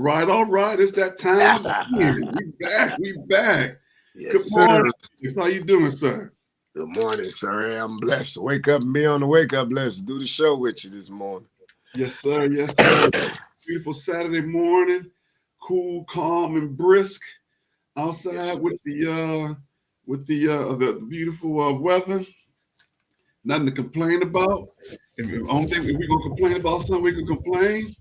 All right. It's that time again. We back. Yes, Good sir. morning. How you doing, sir? Good morning, sir. I'm blessed to wake up and be on the wake up list to do the show with you this morning. Yes, sir. Yes, sir. Beautiful Saturday morning. Cool, calm, and brisk outside with the beautiful weather. Nothing to complain about. If we're gonna complain about something, we can complain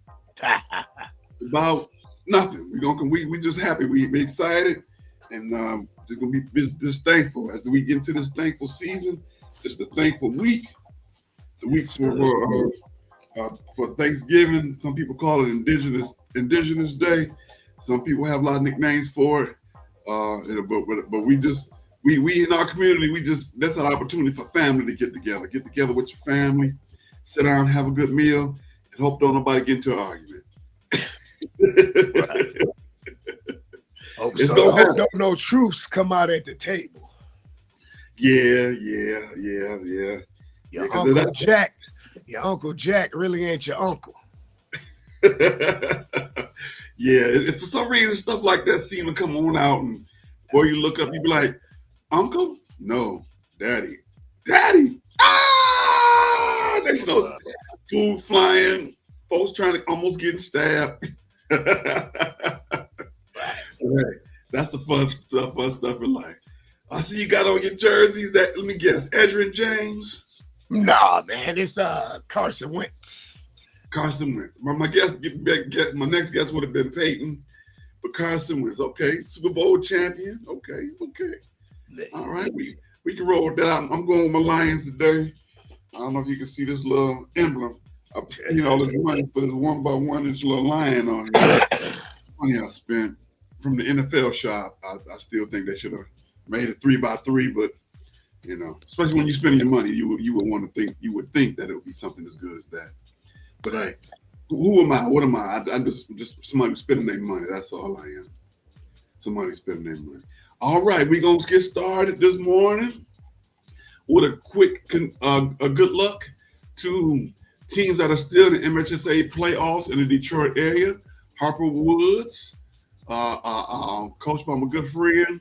about nothing. We just happy. We excited, and just gonna be just thankful as we get into this thankful season. It's the thankful week. The week for Thanksgiving. Some people call it Indigenous Day. Some people have a lot of nicknames for it. But we in our community, that's an opportunity for family to get together. Get together with your family, sit down, have a good meal, and hope don't nobody get into an argument. Right. Hope no truths come out at the table. Yeah. Your Uncle Jack really ain't your uncle. Yeah, if for some reason stuff like that seem to come on out, and before you look up, you be like, Uncle? No, Daddy. Ah! There's no food flying, folks trying to almost get stabbed. That's the fun stuff in life. I see you got on your jerseys. Let me guess, Edgerrin James? Nah, man, it's Carson Wentz. Carson Wentz. My next guess would have been Peyton, but Carson Wentz. Okay, Super Bowl champion. Okay. All right, we can roll with that. I'm going with my Lions today. I don't know if you can see this little emblem. This money for this 1x1 inch little lion on here. Money I spent from the NFL shop. I still think they should have made it 3x3, but especially when you spend your money, you would think that it would be something as good as that. But hey, who am I? What am I? I'm just somebody who's spending their money. That's all I am. Somebody spending their money. All right, we're gonna get started this morning with a quick a good luck to teams that are still in the MHSAA playoffs in the Detroit area. Harper Woods, coached by my good friend,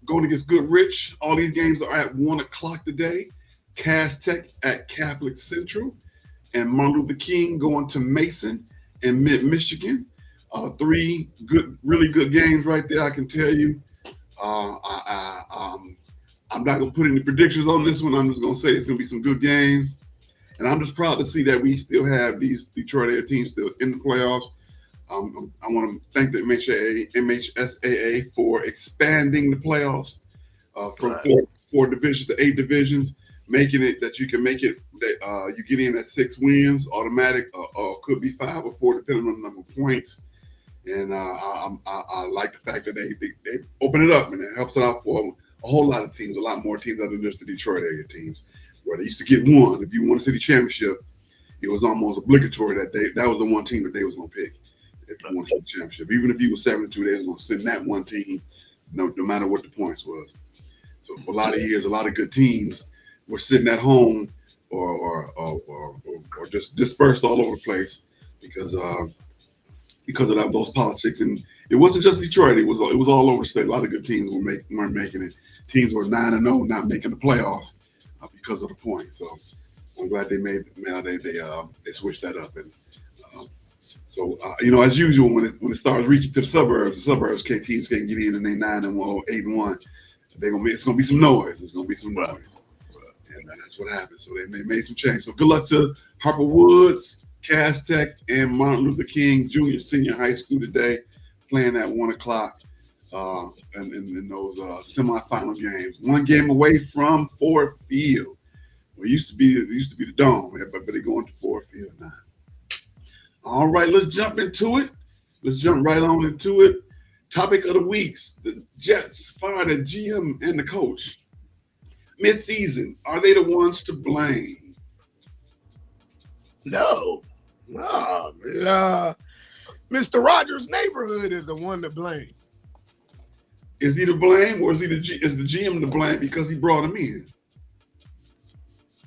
going against Goodrich. All these games are at 1:00 today. Cass Tech at Catholic Central, and Martin Luther King going to Mason in mid-Michigan. Three really good games right there, I can tell you. I'm not going to put any predictions on this one. I'm just going to say it's going to be some good games. And I'm just proud to see that we still have these Detroit area teams still in the playoffs. I want to thank the MHSAA for expanding the playoffs from 4 divisions to 8 divisions, making it that you can make it that you get in at 6 wins automatic, or could be 5 or 4 depending on the number of points. And I like the fact that they open it up, and it helps it out for a whole lot of teams, a lot more teams other than just the Detroit area teams, where they used to get one. If you won a city championship, it was almost obligatory that was the one team that they was going to pick if you won a city championship. Even if you were 7-2, they was going to send that one team, no matter what the points was. So for a lot of years, a lot of good teams were sitting at home or just dispersed all over the place because of those politics. And it wasn't just Detroit; it was all over the state. A lot of good teams weren't making it. Teams were 9-0, not making the playoffs because of the points. So I'm glad they switched that up. And so as usual, when it starts reaching to the suburbs teams can't get in, and they 9-1, 8-1. It's gonna be some noise. It's gonna be some noise. And that's what happened. So they made some change. So good luck to Harper Woods, Cass Tech, and Martin Luther King Junior Senior High School today, playing at 1:00 in those semifinal games. One game away from Ford Field. Well, it used to be the Dome, but they're going to Ford Field now. All right, let's jump into it. Let's jump right on into it. Topic of the weeks: the Jets fired a GM and the coach. Mid-season, are they the ones to blame? No. Mr. Rogers' neighborhood is the one to blame. Is he to blame, or is the GM to blame because he brought him in?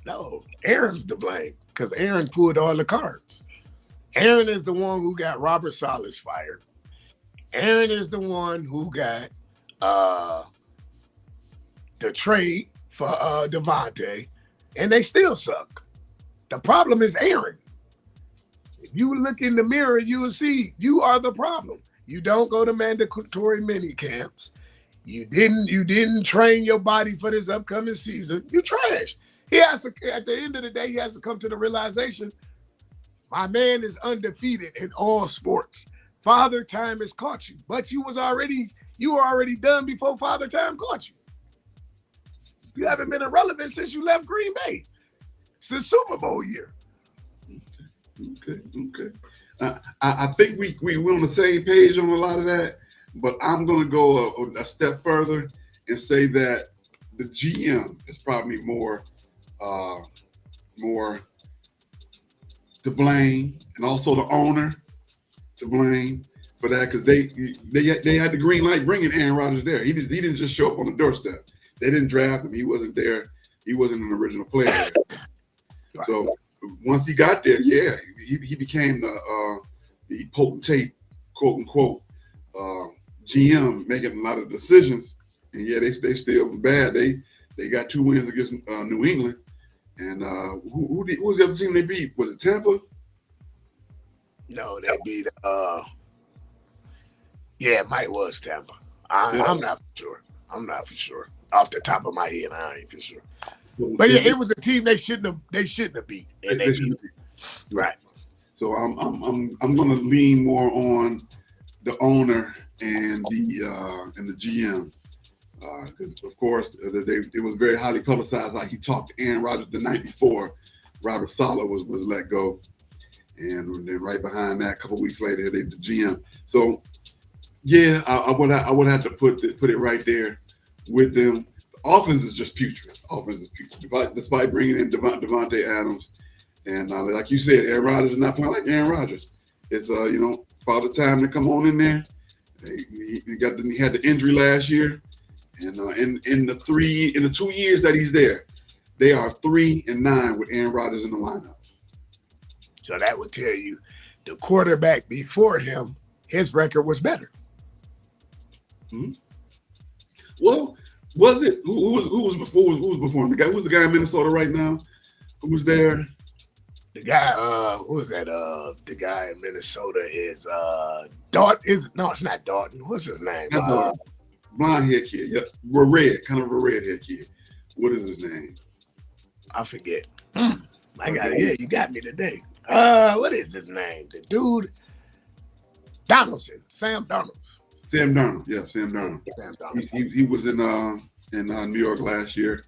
No, Aaron's to blame because Aaron pulled all the cards. Aaron is the one who got Robert Saleh fired. Aaron is the one who got the trade for Devontae, and they still suck. The problem is Aaron. If you look in the mirror, you will see you are the problem. You don't go to mandatory mini camps. You didn't train your body for this upcoming season. You trash. He has to, at the end of the day, he has to come to the realization, my man is undefeated in all sports. Father Time has caught you, but you were already done before Father Time caught you. You haven't been irrelevant since you left Green Bay. Since Super Bowl year. Okay. I think we're on the same page on a lot of that, but I'm going to go a step further and say that the GM is probably more to blame, and also the owner to blame for that, because they had the green light bringing Aaron Rodgers there. He didn't just show up on the doorstep. They didn't draft him. He wasn't there. He wasn't an original player. Right. So once he got there, yeah, he became the potentate, quote unquote, GM, making a lot of decisions. And yeah, they still bad. They got 2 wins against New England. And who was the other team they beat? Was it Tampa? No, they beat. Yeah, it might was Tampa. I'm not for sure. Off the top of my head, I ain't for sure. But yeah, it was a team they shouldn't have beat, and they beat. Right. So I'm going to lean more on the owner and the GM. Because of course it was very highly publicized. Like he talked to Aaron Rodgers the night before Robert Saleh was let go, and then right behind that, a couple of weeks later, they the GM. So yeah, I would have to put it right there with them. The offense is just putrid. Despite bringing in Devontae Adams, and like you said, Aaron Rodgers is not playing like Aaron Rodgers. It's Father Time to come on in there. He had the injury last year. And in the 2 years that he's there, they are 3-9 with Aaron Rodgers in the lineup. So that would tell you the quarterback before him, his record was better. Mm-hmm. Well, was it who was before him? The guy who's the guy in Minnesota right now? Who was there? The guy, who is that? The guy in Minnesota is Dalton. It's not Dalton. What's his name? Blonde hair kid, yep. Kind of a redhead kid. What is his name? I forget. I got it. Yeah, you got me today. What is his name? The dude, Donaldson, Sam Darnold. Sam Darnold, yeah, Sam Darnold. He was in New York last year,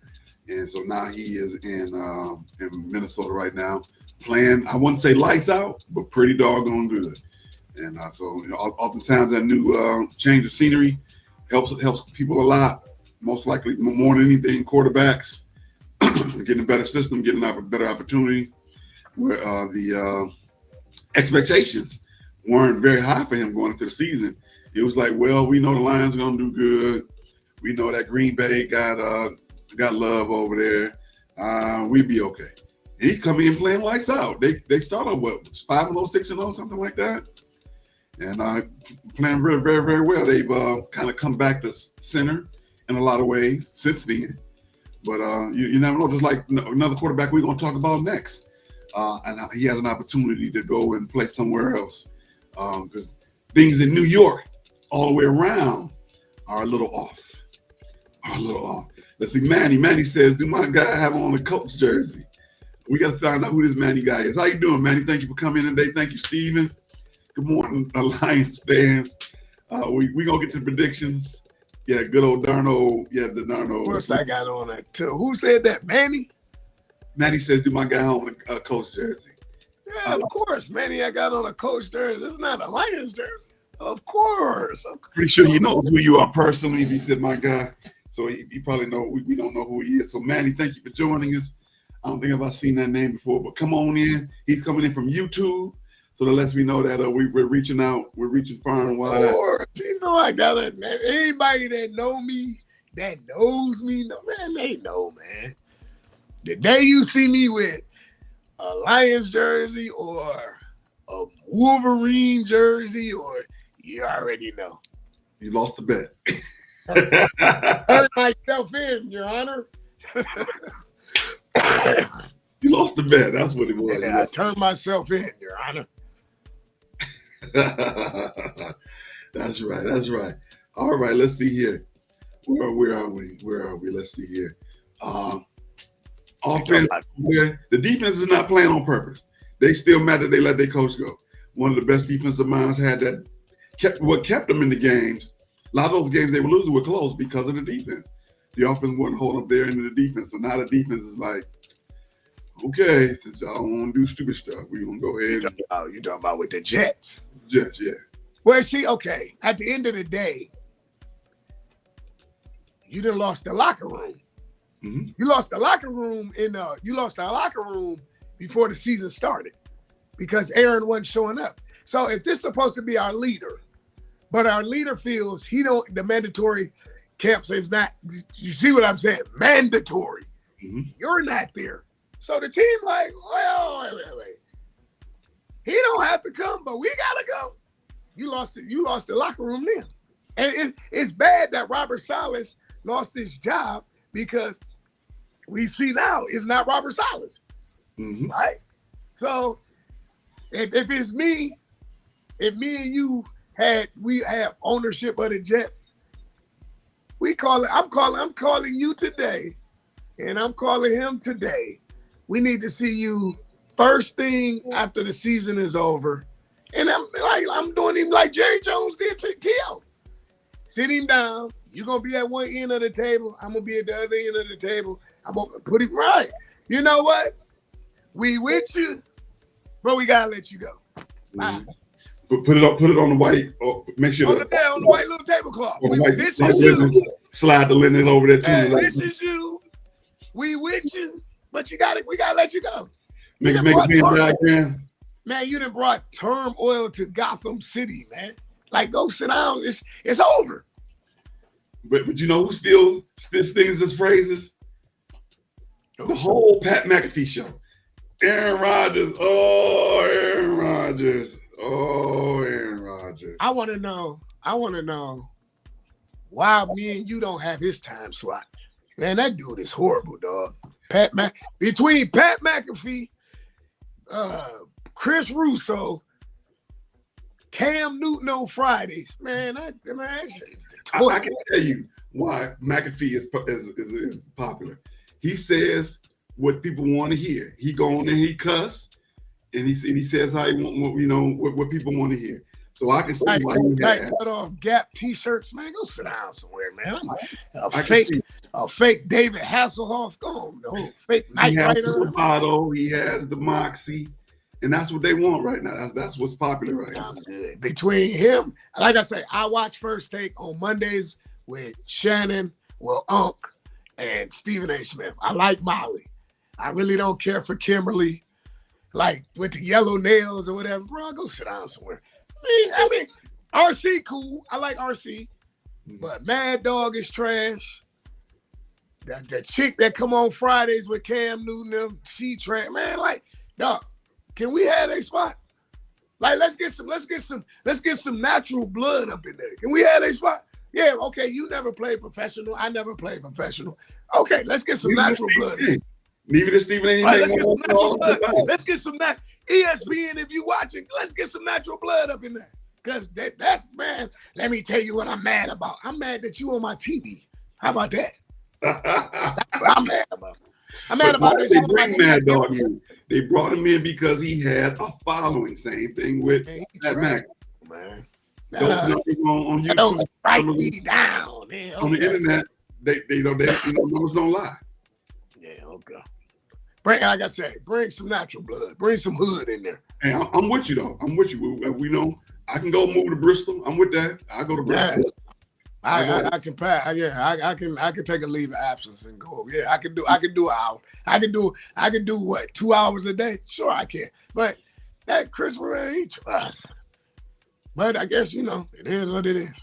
and so now he is in Minnesota right now, playing. I wouldn't say lights out, but pretty doggone good. And so oftentimes that new change of scenery helps people a lot. Most likely, more than anything, quarterbacks getting a better system, getting a better opportunity. Where the expectations weren't very high for him going into the season. It was like, well, we know the Lions are gonna do good. We know that Green Bay got love over there. We'd be okay. And he's coming in playing lights out. They started 5-0, 6-0, something like that. And playing very, very, very well. They've kind of come back to center in a lot of ways since then. But you never know. Just like another quarterback we're going to talk about next. And he has an opportunity to go and play somewhere else. Because things in New York all the way around are a little off. Let's see, Manny. Manny says, do my guy have on a Colts jersey? We got to find out who this Manny guy is. How you doing, Manny? Thank you for coming in today. Thank you, Steven. Good morning, Lions fans. We gonna get to the predictions. Yeah, good old Darno. Yeah, the Darno. Of course, I got on it too. Who said that? Manny? Manny says, do my guy on a Colts jersey? Yeah, of course, Manny. I got on a Colts jersey. This is not a Lions jersey. Of course. Pretty sure he knows who you are personally. If he said my guy, so he probably know. We don't know who he is. So Manny, thank you for joining us. I don't think I've seen that name before, but come on in. He's coming in from YouTube. So that lets me know that we're reaching out. We're reaching far and wide. You know, I got it, man. Anybody that knows me, no, man, they know, man. The day you see me with a Lions jersey or a Wolverine jersey, or You already know. You lost the bet. Turn myself in, Your Honor. You lost the bet. That's what it was. Yeah, I turned myself in, Your Honor. That's right. That's right. All right. Let's see here. Where are we? Where are we? Let's see here. Offense. The defense is not playing on purpose. They still mad that they let their coach go. One of the best defensive minds had that. What kept them in the games. A lot of those games they were losing were close because of the defense. The offense wasn't holding up there into the defense. So now the defense is like, okay, since y'all don't want to do stupid stuff, we're going to go ahead. You're talking about with the Jets. Jets, yeah. Well, see, okay, at the end of the day, you done lost the locker room. Mm-hmm. You lost the locker room before the season started because Aaron wasn't showing up. So if this is supposed to be our leader, but our leader feels the mandatory camp says not, you see what I'm saying? Mandatory. Mm-hmm. You're not there. So the team like, well, wait. He don't have to come, but we gotta go. You lost the locker room then. And it's bad that Robert Saleh lost his job because we see now it's not Robert Saleh. Mm-hmm. Right? So if it's me, if me and you we have ownership of the Jets, I'm calling you today, and I'm calling him today. We need to see you first thing after the season is over. And I'm doing him like Jerry Jones did to T.O. Sit him down. You're going to be at one end of the table. I'm going to be at the other end of the table. I'm going to put him right. You know what? We with you, but we got to let you go. Mm-hmm. Put it on the white. Make sure on the white little tablecloth. This is you. Slide the linen over there too. Hey, this is you. We with you, but we gotta let you go. Make a Venn diagram. Man, you done brought turmoil to Gotham City, man. Like, go sit down. It's over. But you know who still stings his phrases? The whole Pat McAfee show. Aaron Rodgers. Oh, Aaron Rodgers. Oh, Aaron Rodgers. I want to know why me and you don't have his time slot. Man, that dude is horrible, dog. Between Pat McAfee, Chris Russo, Cam Newton on Fridays, man, I can tell you why McAfee is popular. He says what people want to hear. He go on and he cuss. And he says how he want, what people want to hear. So I can see why he had cut off Gap T-shirts, man. Go sit down somewhere, man. A fake David Hasselhoff. Go on, no fake Knight Rider. He has the bravado. He has the moxie, and that's what they want right now. That's what's popular right now. Good. Between him, like I say, I watch First Take on Mondays with Shannon, Unc, and Stephen A. Smith. I like Molly. I really don't care for Kimberly. Like with the yellow nails or whatever, bro, go sit down somewhere. I mean, RC cool. I like RC, but Mad Dog is trash. The chick that come on Fridays with Cam Newton, she trash. Man, like, dog, can we have a spot? Like, let's get some natural blood up in there. Can we have a spot? Yeah, okay. You never played professional. I never played professional. Okay, let's get some natural blood. Even if Stephen ain't right, let's get some natural ESPN, if you watching, let's get some natural blood up in there. Because that's, man, let me tell you what I'm mad about. I'm mad that you on my TV. How about that? I'm mad about. I'm mad about that. They bring Mad Dog in. They brought him in because he had a following. Same thing with that Mac. Man. Those numbers on YouTube. Those write me down. Man. On the internet, they numbers don't lie. Yeah, okay. Like I said, bring some natural blood. Bring some hood in there. Hey, I'm with you though. I'm with you. We know I can go move to Bristol. I'm with that. I go to Bristol. Yeah. I can pass. Yeah, I can take a leave of absence and go. Yeah, I can do an hour. I can do what, 2 hours a day? Sure, I can. But that Chris Ray, but I guess it is what it is.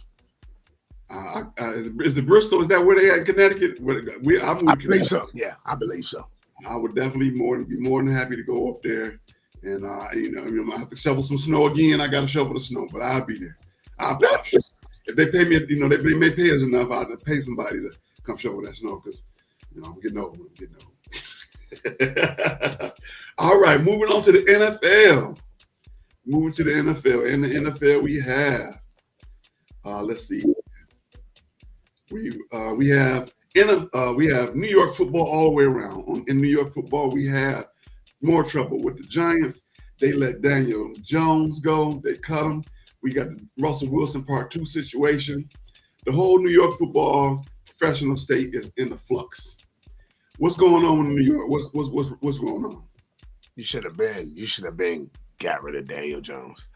Is it Bristol? Is that where they at in Connecticut? I believe so. Yeah, I believe so. I would definitely be more than happy to go up there, and I have to shovel some snow again. I got to shovel the snow, but I'll be there. If they pay me, they may pay us enough. I'll pay somebody to come shovel that snow because, I'm getting over. All right, moving on to the NFL. Moving to the NFL. In the NFL, we have, let's see, we have New York football all the way around. In New York football, we have more trouble with the Giants. They let Daniel Jones go. They cut him. We got the Russell Wilson Part 2 situation. The whole New York football professional state is in the flux. What's going on in New York? What's going on? You should have been got rid of Daniel Jones.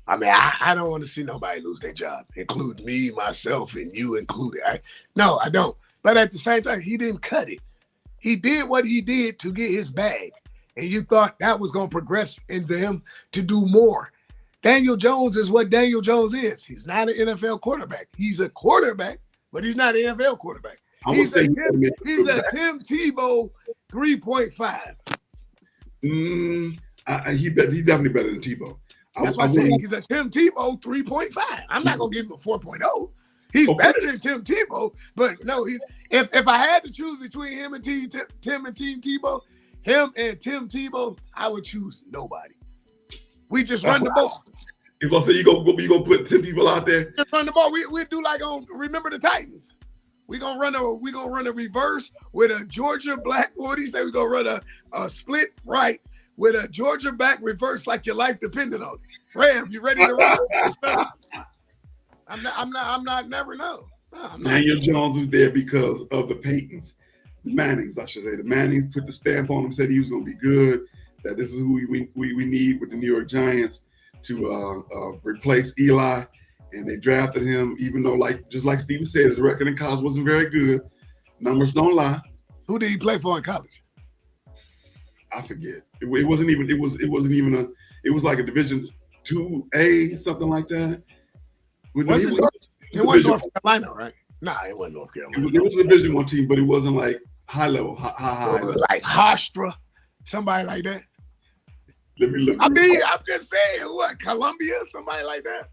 I mean, I don't want to see nobody lose their job, including me, myself, and you included. No, I don't. But at the same time, he didn't cut it. He did what he did to get his bag. And you thought that was going to progress into him to do more. Daniel Jones is what Daniel Jones is. He's not an NFL quarterback. He's a quarterback, but he's not an NFL quarterback. He's a Tim Tebow 3.5. He's definitely better than Tebow. That's why I say he's a Tim Tebow 3.5. I'm not going to give him a 4.0. He's better than Tim Tebow, but no, if I had to choose between him and Tim and Team Tebow, him and Tim Tebow, I would choose nobody. We just run the ball. If I say you gonna put 10 people out there, just run the ball. We do like on Remember the Titans. We gonna run a reverse with a Georgia black. What do you say? We gonna run a split right with a Georgia back reverse like your life depended on it. Ram, you ready to run? I'm not. Never know. No, Daniel Jones is there because of the Paytons, the Mannings, I should say. The Mannings put the stamp on him, said he was going to be good. That this is who we need with the New York Giants to replace Eli, and they drafted him. Even though, just like Steven said, his record in college wasn't very good. Numbers don't lie. Who did he play for in college? I forget. It wasn't even. It was like a Division IIA, something like that. It wasn't North Carolina, right? Nah, it wasn't North Carolina. It was a Division I team, but it wasn't like high level, high. It was like Hofstra, somebody like that. Let me look. I'm just saying, what, Columbia, somebody like that.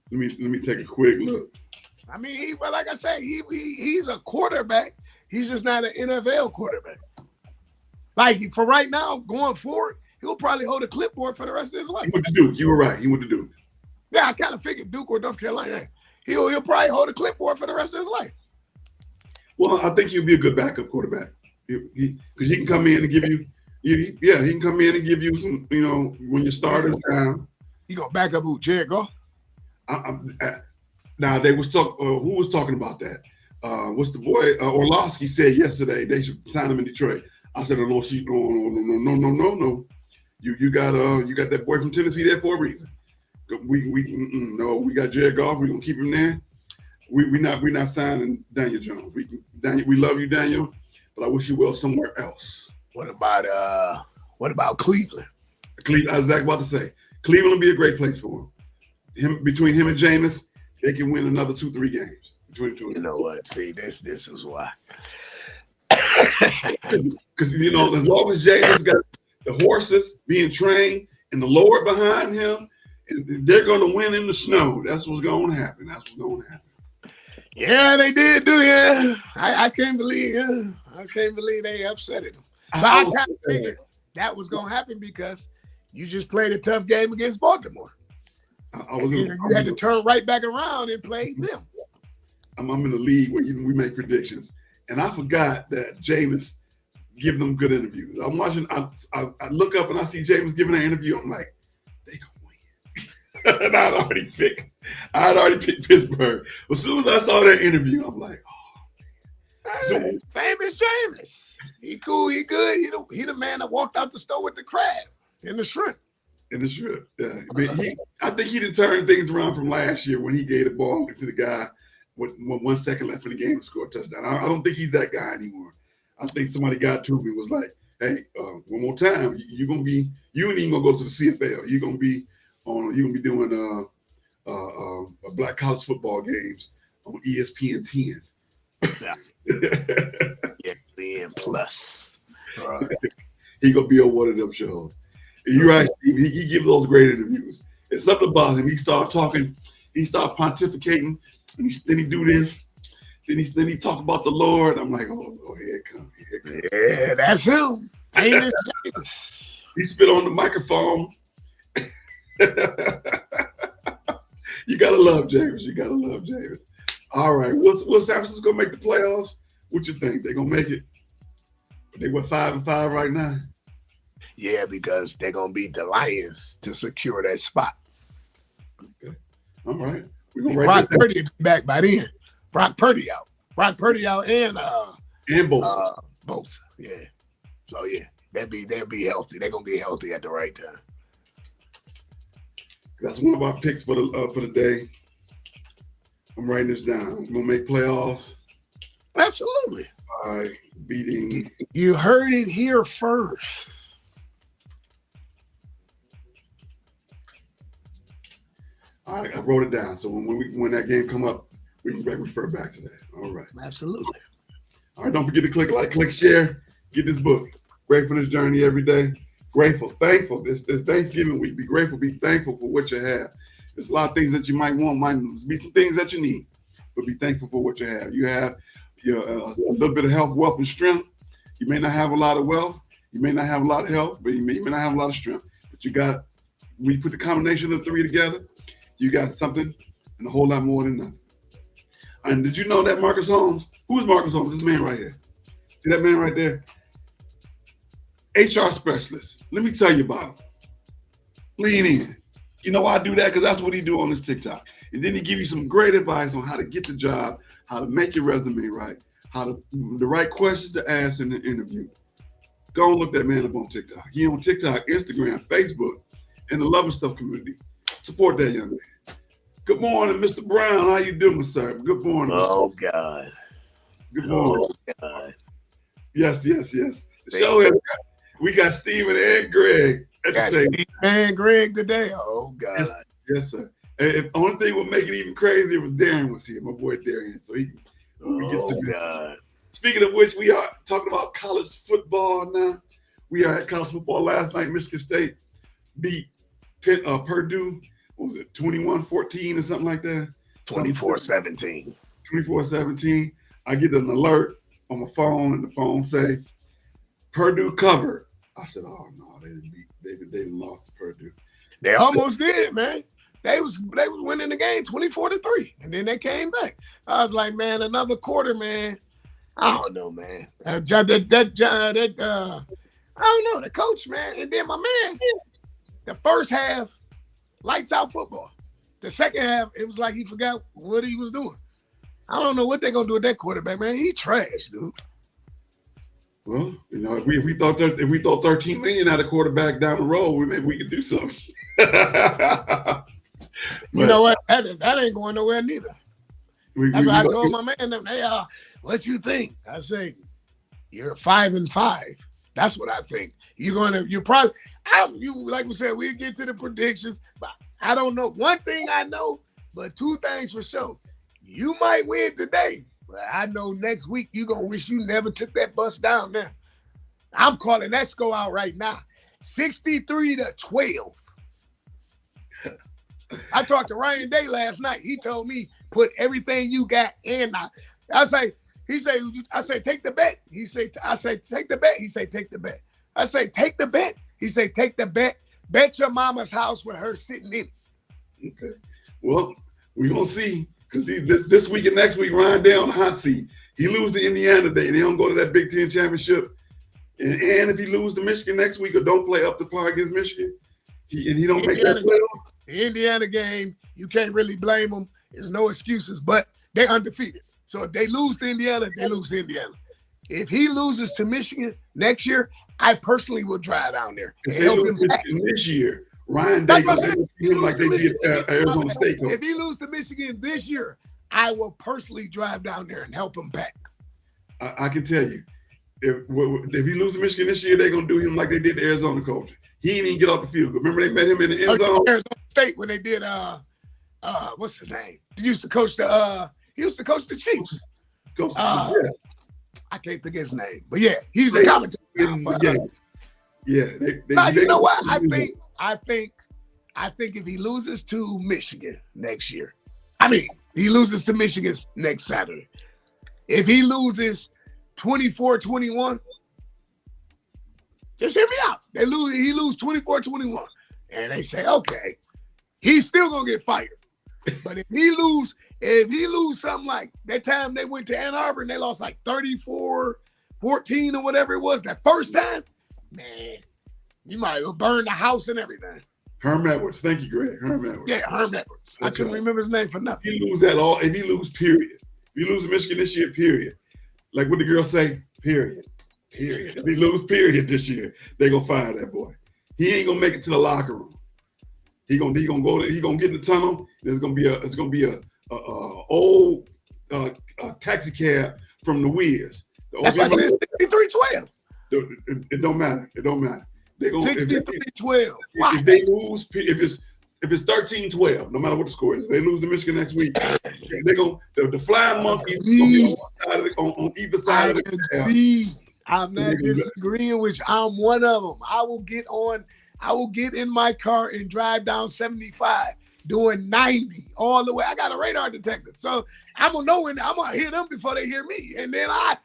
Let me take a quick look. I mean, but like I say, he's a quarterback. He's just not an NFL quarterback. Like for right now, going forward, he'll probably hold a clipboard for the rest of his life. He went to Duke. You were right. He went to Duke. Yeah, I kind of figured Duke or North Carolina. He'll probably hold a clipboard for the rest of his life. Well, I think he'll be a good backup quarterback. Because he can come in and give you, he can come in and give you some, when you start it down. He gonna back up who? Jared Goff? Now they was who was talking about that? What's the boy Orlovsky said yesterday they should sign him in Detroit. I said, no. You got that boy from Tennessee there for a reason. We got Jared Goff. We're gonna keep him there. We're not signing Daniel Jones. We love you, Daniel, but I wish you well somewhere else. What about Cleveland? I was about to say Cleveland will be a great place for him. Between him and Jameis, they can win another 2-3 games. Between the two of them. You know what? See, this is why. Because as long as Jameis got the horses being trained and the Lord behind him, they're going to win in the snow. That's what's going to happen. Yeah, they did do it. I can't believe they upset him. But I kind of figured that was going to happen because you just played a tough game against Baltimore. You had to turn right back around and play them. I'm in the league where we make predictions, and I forgot that Jameis giving them good interviews. I'm watching. I look up and I see Jameis giving an interview. I'm like, they gonna win. And I'd already picked Pittsburgh. As soon as I saw that interview, I'm like, hey, famous Jameis. He cool. He good. He the man that walked out the store with the crab and the shrimp. Yeah. I think he did turn things around from last year when he gave the ball to the guy with 1 second left in the game to score a touchdown. I don't think he's that guy anymore. I think somebody got to him and was like, "Hey, one more time, you ain't even gonna go to the CFL. You're gonna be doing black college football games on ESPN 10." Yeah. ESPN Plus. Right. He gonna be on one of them shows. You're right, Steve. He gives those great interviews. It's something about him. He started talking. He started pontificating. Then he do this. Then he talk about the Lord. I'm like, oh, here it comes. Yeah, that's him. Ain't it, Davis? He spit on the microphone. You gotta love James. You gotta love James. All right, will San Francisco make the playoffs? What you think? They gonna make it? They were 5-5 right now. Yeah, because they're gonna beat the Lions to secure that spot. Okay. All right. We're gonna Brock Purdy back by then. Brock Purdy out and Bosa. Bosa. Yeah. So yeah, they'll be healthy. They're gonna be healthy at the right time. That's one of our picks for the day. I'm writing this down. We're gonna make playoffs. Absolutely. By beating. You heard it here first. All right, I wrote it down. So when that game come up, we can refer back to that. All right. Absolutely. All right, don't forget to click like, click share, get this book. Grateful for this journey every day. Grateful, thankful. This Thanksgiving week. Be grateful, be thankful for what you have. There's a lot of things that you might want, might be some things that you need, but be thankful for what you have. You have a little bit of health, wealth, and strength. You may not have a lot of wealth. You may not have a lot of health, but you may not have a lot of strength. But you got, when you put the combination of the three together, you got something and a whole lot more than nothing. And did you know that Marcus Holmes? Who's Marcus Holmes? This man right here. See that man right there? HR specialist. Let me tell you about him. Lean in. You know why I do that? Because that's what he do on his TikTok. And then he give you some great advice on how to get the job, how to make your resume right, the right questions to ask in the interview. Go and look that man up on TikTok. He on TikTok, Instagram, Facebook, and the Love and Stuff community. Support that young man. Good morning, Mr. Brown. How you doing, sir? Good morning. Oh, God. Good morning. Oh, God. Yes. The show is, we got Steven and Greg at the same time. And Greg today. Oh, God. Yes, sir. If only thing would make it even crazier was Darren was here, my boy Darren. So God. Speaking of which, we are talking about college football now. We are at college football last night. Michigan State beat Purdue. What was it, 21-14 or something like that? 24-17. 24-17. I get an alert on my phone, and the phone say, Purdue covered. I said, oh, no, they didn't beat. They didn't lost to Purdue. They almost did, man. They was winning the game 24-3, and then they came back. I was like, man, another quarter, man. I don't know, man. I don't know, the coach, man. And then my man, the first half, lights out football. The second half, it was like he forgot what he was doing. I don't know what they're gonna do with that quarterback, man. He trash, dude. Well, you know, if we thought 13 million at a quarterback down the road, maybe we could do something. You know what? That ain't going nowhere neither. That's why I told my man, hey, what you think? I say, you're 5-5. That's what I think. Like we said, we'll get to the predictions, but I don't know. One thing I know, but two things for sure. You might win today, but I know next week you're going to wish you never took that bus down there. I'm calling that score out right now. 63-12. I talked to Ryan Day last night. He told me, put everything you got in. I say, take the bet. I say, take the bet. He say, take the bet. I say, take the bet. He say, take the bet. Bet your mama's house with her sitting in it. Okay. Well, we're going to see. Because this week and next week, Ryan Day on the hot seat. He lose to Indiana today. They don't go to that Big Ten championship. And if he lose to Michigan next week or don't play up to par against Michigan, he don't make that playoff. The Indiana game, you can't really blame them. There's no excuses, but they're undefeated. So if they lose to Indiana, they lose to Indiana. If he loses to Michigan next year, I personally will drive down there and help him back. This year, Ryan Day going to do him like they did Arizona State. If he loses to Michigan this year, I will personally drive down there and help him back. I can tell you, if he loses to Michigan this year, they're going to do him like they did the Arizona coach. He didn't even get off the field. Remember they met him in the end zone? Arizona State when they did what's his name? He used to coach the Chiefs. I can't think of his name, but yeah, he's a commentator. Yeah. You know what? I think I think if he loses to Michigan next year, he loses to Michigan next Saturday. If he loses 24-21, just hear me out. He lose 24-21. And they say, okay, he's still gonna get fired. But if he lose something like that time they went to Ann Arbor and they lost like 34-14 or whatever it was that first time, man, you might as well burn the house and everything. Herm Edwards. Thank you, Greg. Herm Edwards. Yeah, Herm Edwards. I couldn't remember his name for nothing. If he lose that all, if he lose, period. If he lose Michigan this year, period. Like what the girls say, period. Period. If he lose, period, this year, they gonna fire that boy. He ain't gonna make it to the locker room. He gonna get in the tunnel. It's gonna be a old taxi cab from the Wiz. That's why I said 63-12. It don't matter. It don't matter. They gonna 63-12. If they lose, if it's 13-12, no matter what the score is, they lose to Michigan next week. They gonna the flying monkeys gonna be on either side of the cab. I'm not disagreeing with you. I'm one of them. I will get in my car and drive down 75, doing 90 all the way. I got a radar detector. So I'm gonna know when I'm gonna hear them before they hear me. And then I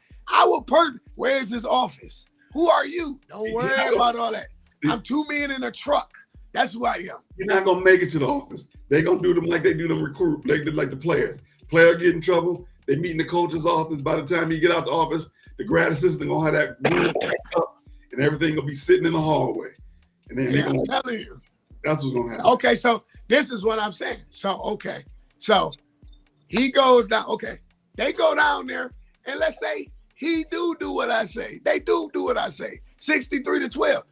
will where's his office? Who are you? Don't worry about all that. I'm 2 men in a truck. That's who I am. You're not gonna make it to the office. They gonna do them like they do them recruit, like the players. Player get in trouble, they meet in the coach's office. By the time he get out the office, the grad assistant gonna have that room up and everything gonna be sitting in the hallway. And then I'm telling you. That's what's gonna happen. Okay, so this is what I'm saying. So he goes down. Okay, they go down there, and let's say he do what I say. They do what I say. 63-12.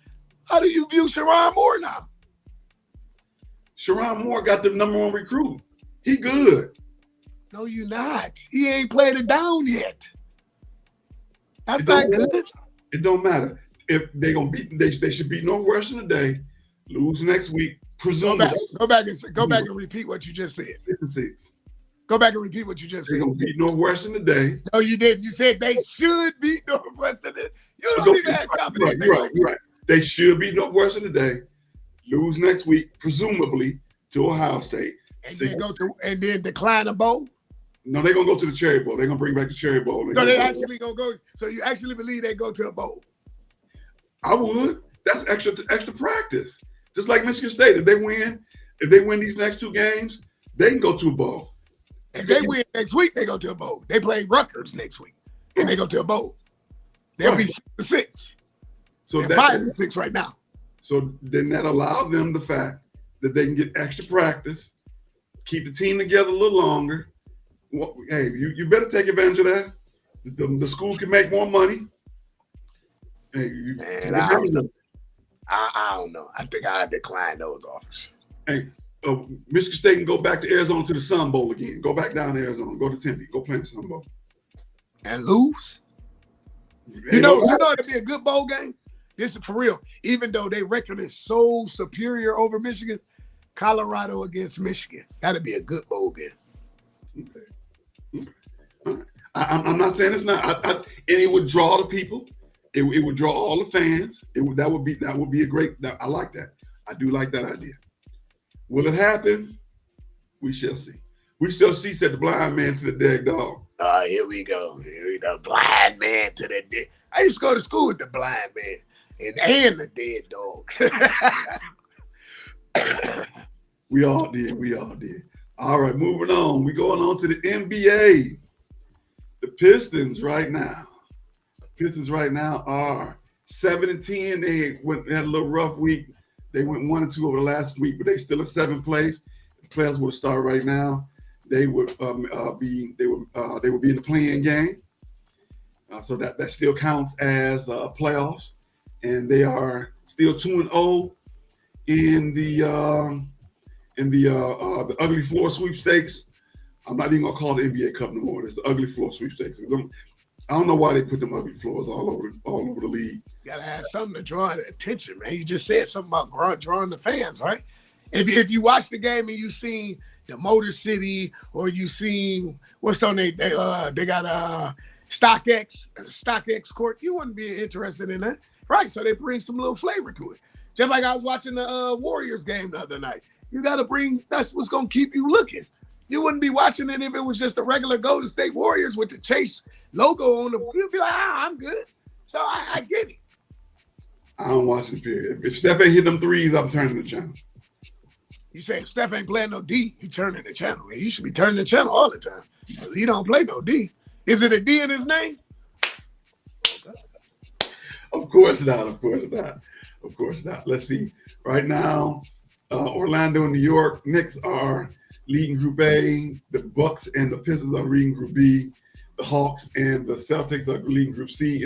How do you view Sharon Moore now? Sharon Moore got the #1 recruit. He good. No, you not. He ain't played it down yet. That's not good. It don't matter. If they gonna beat, they should beat Northwestern today. Lose next week, presumably. Go back and repeat what you just said. 6-6. Go back and repeat what you just said. They're gonna beat Northwestern today. No, you didn't. You said they should beat Northwestern. You don't even have confidence. You're right. They should beat Northwestern today. Lose next week, presumably to Ohio State. And then decline a bowl. No, they're gonna go to the Cherry Bowl. They're gonna bring back the Cherry Bowl. So they actually gonna go. So you actually believe they go to a bowl? I would. That's extra practice. Just like Michigan State, if they win these next 2 games, they can go to a bowl. If they win next week, they go to a bowl. They play Rutgers next week, and they go to a bowl. They'll be 6-6. So they're 5-6 right now. So then that allows them the fact that they can get extra practice, keep the team together a little longer. Hey, you better take advantage of that. The school can make more money. Hey, I don't know. I don't know. I think I decline those offers. Hey, Michigan State can go back to Arizona to the Sun Bowl again. Go back down to Arizona. Go to Tempe. Go play in the Sun Bowl. And lose? You know it'd be a good bowl game? This is for real. Even though their record is so superior over Michigan, Colorado against Michigan. That'd be a good bowl game. Okay. All right. I'm not saying it's not. And it would draw the people. It would draw all the fans. That would be a great. I like that. I do like that idea. Will it happen? We shall see. We shall see. Said the blind man to the dead dog. Here we go. The blind man to the dead. I used to go to school with the blind man and the dead dog. We all did. All right, moving on. We're going on to the NBA. The Pistons right now are 7-10. They had a little rough week. They went 1-2 over the last week, but they still in 7th place. The players would start right now. They would be in the play-in game. So that still counts as playoffs, and they are still 2-0 in the ugly floor sweepstakes. I'm not even gonna call it the NBA Cup no more. It's the ugly floor sweepstakes. I don't know why they put them ugly floors all over the league. You gotta have something to draw the attention, man. You just said something about drawing the fans, right? If you watch the game and you seen the Motor City or you seen what's on they got StockX court, you wouldn't be interested in that, right? So they bring some little flavor to it. Just like I was watching the Warriors game the other night. You got to that's what's going to keep you looking. You wouldn't be watching it if it was just a regular Golden State Warriors with the Chase logo on the. You'd be like, I'm good. So I get it. I don't watch the period. If Steph ain't hit them threes, I'm turning the channel. You say if Steph ain't playing no D, you turning the channel. You should be turning the channel all the time. He don't play no D. Is it a D in his name? Of course not. Of course not. Of course not. Let's see. Right now, Orlando and New York Knicks are leading Group A. The Bucks and the Pistons are leading Group B. The Hawks and the Celtics are leading Group C.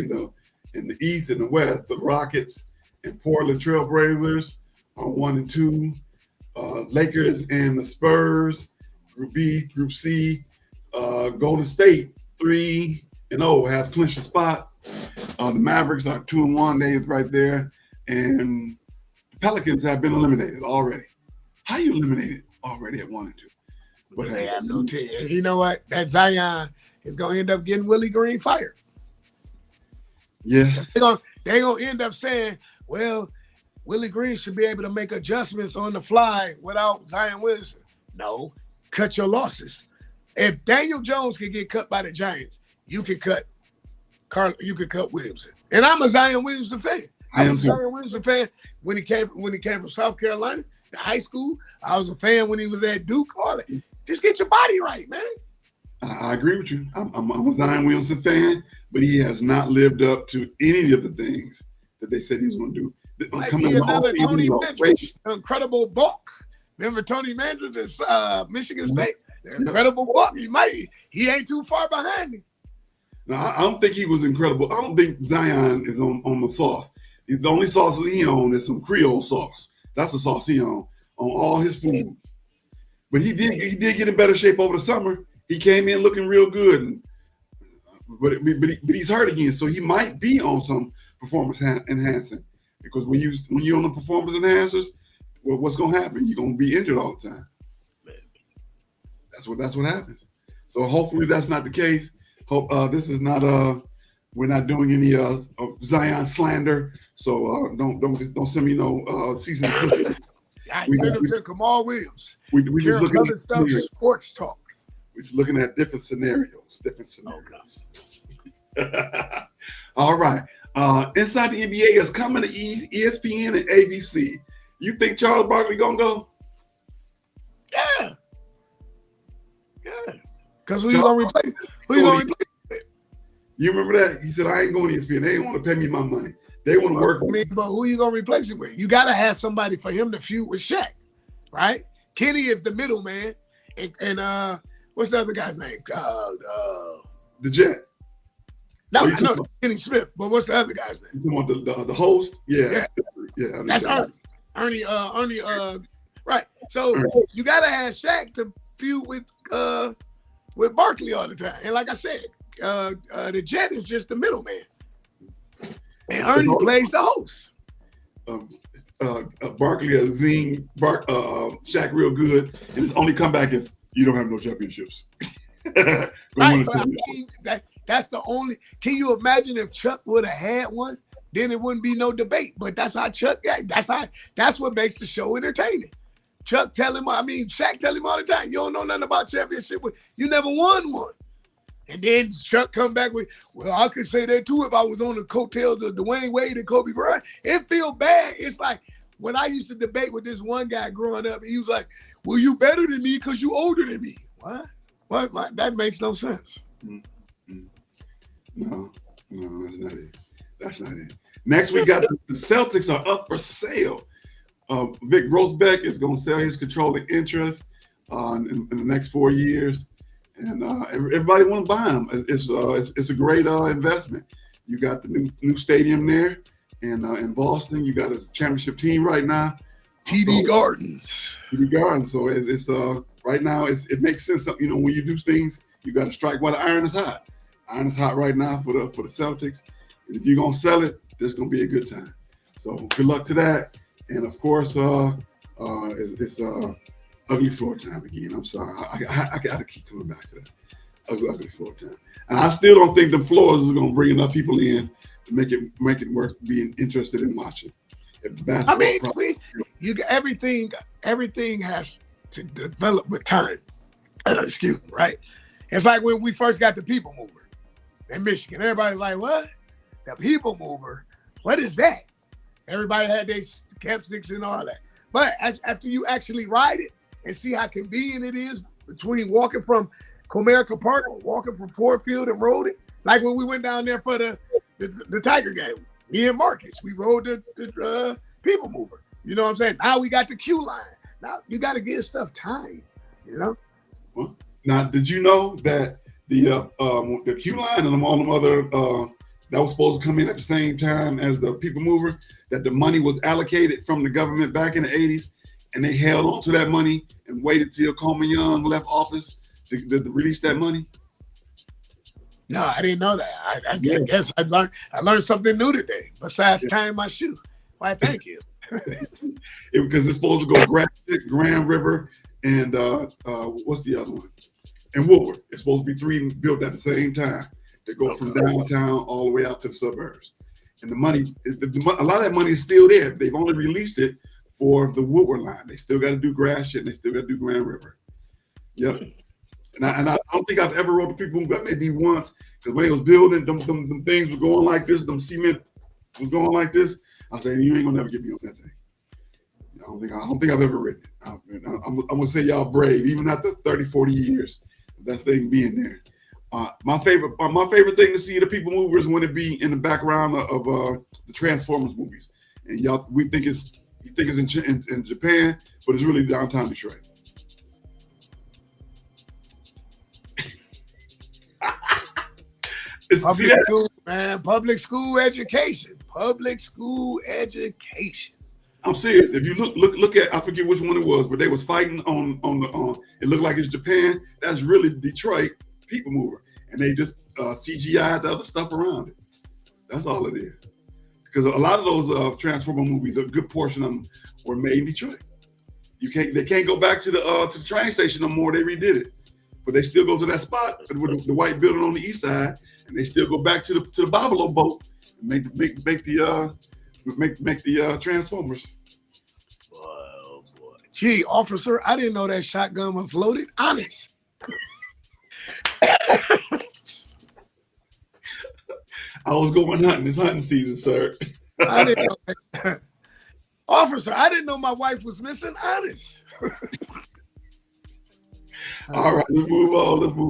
In the East and the West, the Rockets and Portland Trailblazers are 1 and 2. Lakers and the Spurs, Group B, Group C. Golden State 3-0 has clinched a spot. The Mavericks are 2-1. They're right there, and the Pelicans have been eliminated already. How you eliminated already at 1 and 2? But they have no team. You know what? That Zion is going to end up getting Willie Green fired. Yeah, they're gonna end up saying, well, Willie Green should be able to make adjustments on the fly without Zion Williamson. No, cut your losses. If Daniel Jones can get cut by the Giants, you can cut Williamson. And I'm a Zion Williamson fan. I was a Zion Williamson fan when he came from South Carolina, to high school. I was a fan when he was at Duke. All that. Just get your body right, man. I agree with you. I'm a Zion Williamson fan, but he has not lived up to any of the things that they said he was going to do. Might be another Tony Mandridge, incredible bulk. Remember Tony Mandridge at Michigan State? Incredible bulk. He ain't too far behind him. No, I don't think he was incredible. I don't think Zion is on the sauce. The only sauce he on is some Creole sauce. That's the sauce he on all his food. But he did get in better shape over the summer. He came in looking real good, but he's hurt again, so he might be on some performance enhancing. Because when you're on the performance enhancers, well, what's going to happen? You're going to be injured all the time. That's what happens. So hopefully that's not the case. Hope this is not we're not doing any Zion slander. So don't send me no cease and desist. I sent him to Kamau Williams. We just looking at stuff, sports talk. We're just looking at different scenarios. All right. Inside the NBA is coming to ESPN and ABC. You think Charles Barkley gonna go? Yeah. Because who you gonna replace? You remember that? He said, I ain't going to ESPN. They ain't want to pay me my money. They want to work with me. But who you gonna replace him with? You gotta have somebody for him to feud with Shaq, right? Kenny is the middleman, and what's the other guy's name? The Jet. No, I know Kenny Smith, but what's the other guy's name? You want the host? Yeah. That's Ernie. Right. So you gotta have Shaq to feud with Barkley all the time. And like I said, the Jet is just the middleman. And Ernie plays the host. Barkley has seen Shaq real good, and his only comeback is, you don't have no championships. Right, but I mean, that's the only. Can you imagine if Chuck would have had one? Then it wouldn't be no debate. But that's how Chuck. That's what makes the show entertaining. Shaq tell him all the time, you don't know nothing about championship. You never won one. And then Chuck come back with, well, I could say that too if I was on the coattails of Dwayne Wade and Kobe Bryant. It feel bad. It's like when I used to debate with this one guy growing up, and he was like, well, you better than me because you older than me. What? That makes no sense. Mm-hmm. No, that's not it. Next, we got the Celtics are up for sale. Vic Rosbeck is going to sell his controlling interest in the next 4 years. And everybody want to buy them. It's a great investment. You got the new stadium there, and in Boston, you got a championship team right now. TD Gardens. TD Gardens. So it's right now. It makes sense. You know, when you do things, you got to strike while the iron is hot. Iron is hot right now for the Celtics. And if you're gonna sell it, this is gonna be a good time. So good luck to that. And of course, it's ugly floor time again. I'm sorry. I got to keep coming back to that. Ugly floor time. And I still don't think the floors is going to bring enough people in to make it worth being interested in watching. If the I basketball mean, everything has to develop with time. Excuse me, right? It's like when we first got the people mover in Michigan. Everybody's like, what? The people mover? What is that? Everybody had their camp sticks and all that. But after you actually ride it and see how convenient it is between walking from Comerica Park or walking from Ford Field and rode it, like when we went down there for the Tiger game, me and Marcus, we rode the people mover. You know what I'm saying? Now we got the queue line. Now you got to give stuff time, you know? Well, now, did you know that the queue line and all them other that was supposed to come in at the same time as the people mover, that the money was allocated from the government back in the 80s, and they held on to that money and waited till Coleman Young left office to release that money? No, I didn't know that. I guess I learned something new today besides tying my shoe. Why, thank you. Because it's supposed to go Grand River, and what's the other one? And Woodward. It's supposed to be 3 built at the same time. They go from downtown all the way out to the suburbs. And the money, a lot of that money is still there. They've only released it for the Woodward line. They still got to do Gratiot, and they still got to do Grand River. Yep. And I don't think I've ever rode the people, but maybe once, because when they was building, them things were going like this, them cement was going like this. I said, you ain't gonna never get me on that thing. I don't think I've ever ridden it. I'm gonna say y'all brave, even after 30, 40 years of that thing being there. My favorite thing to see the people movers when it be in the background of the Transformers movies. And you think it's in Japan, but it's really downtown Detroit. Public school, man. Public school education. Public school education. I'm serious. If you look at, I forget which one it was, but they was fighting on it looked like it's Japan. That's really Detroit people mover, and they just CGI'd the other stuff around it. That's all it is. Because a lot of those Transformer movies, a good portion of them were made in Detroit. They can't go back to the train station no more. They redid it, but they still go to that spot with the white building on the east side, and they still go back to the Bobolo boat and make the Transformers. Oh boy. Gee, officer, I didn't know that shotgun was loaded. Honest. I was going hunting. It's hunting season, sir. I didn't know that. Officer, I didn't know my wife was missing. Honest. All right, let's move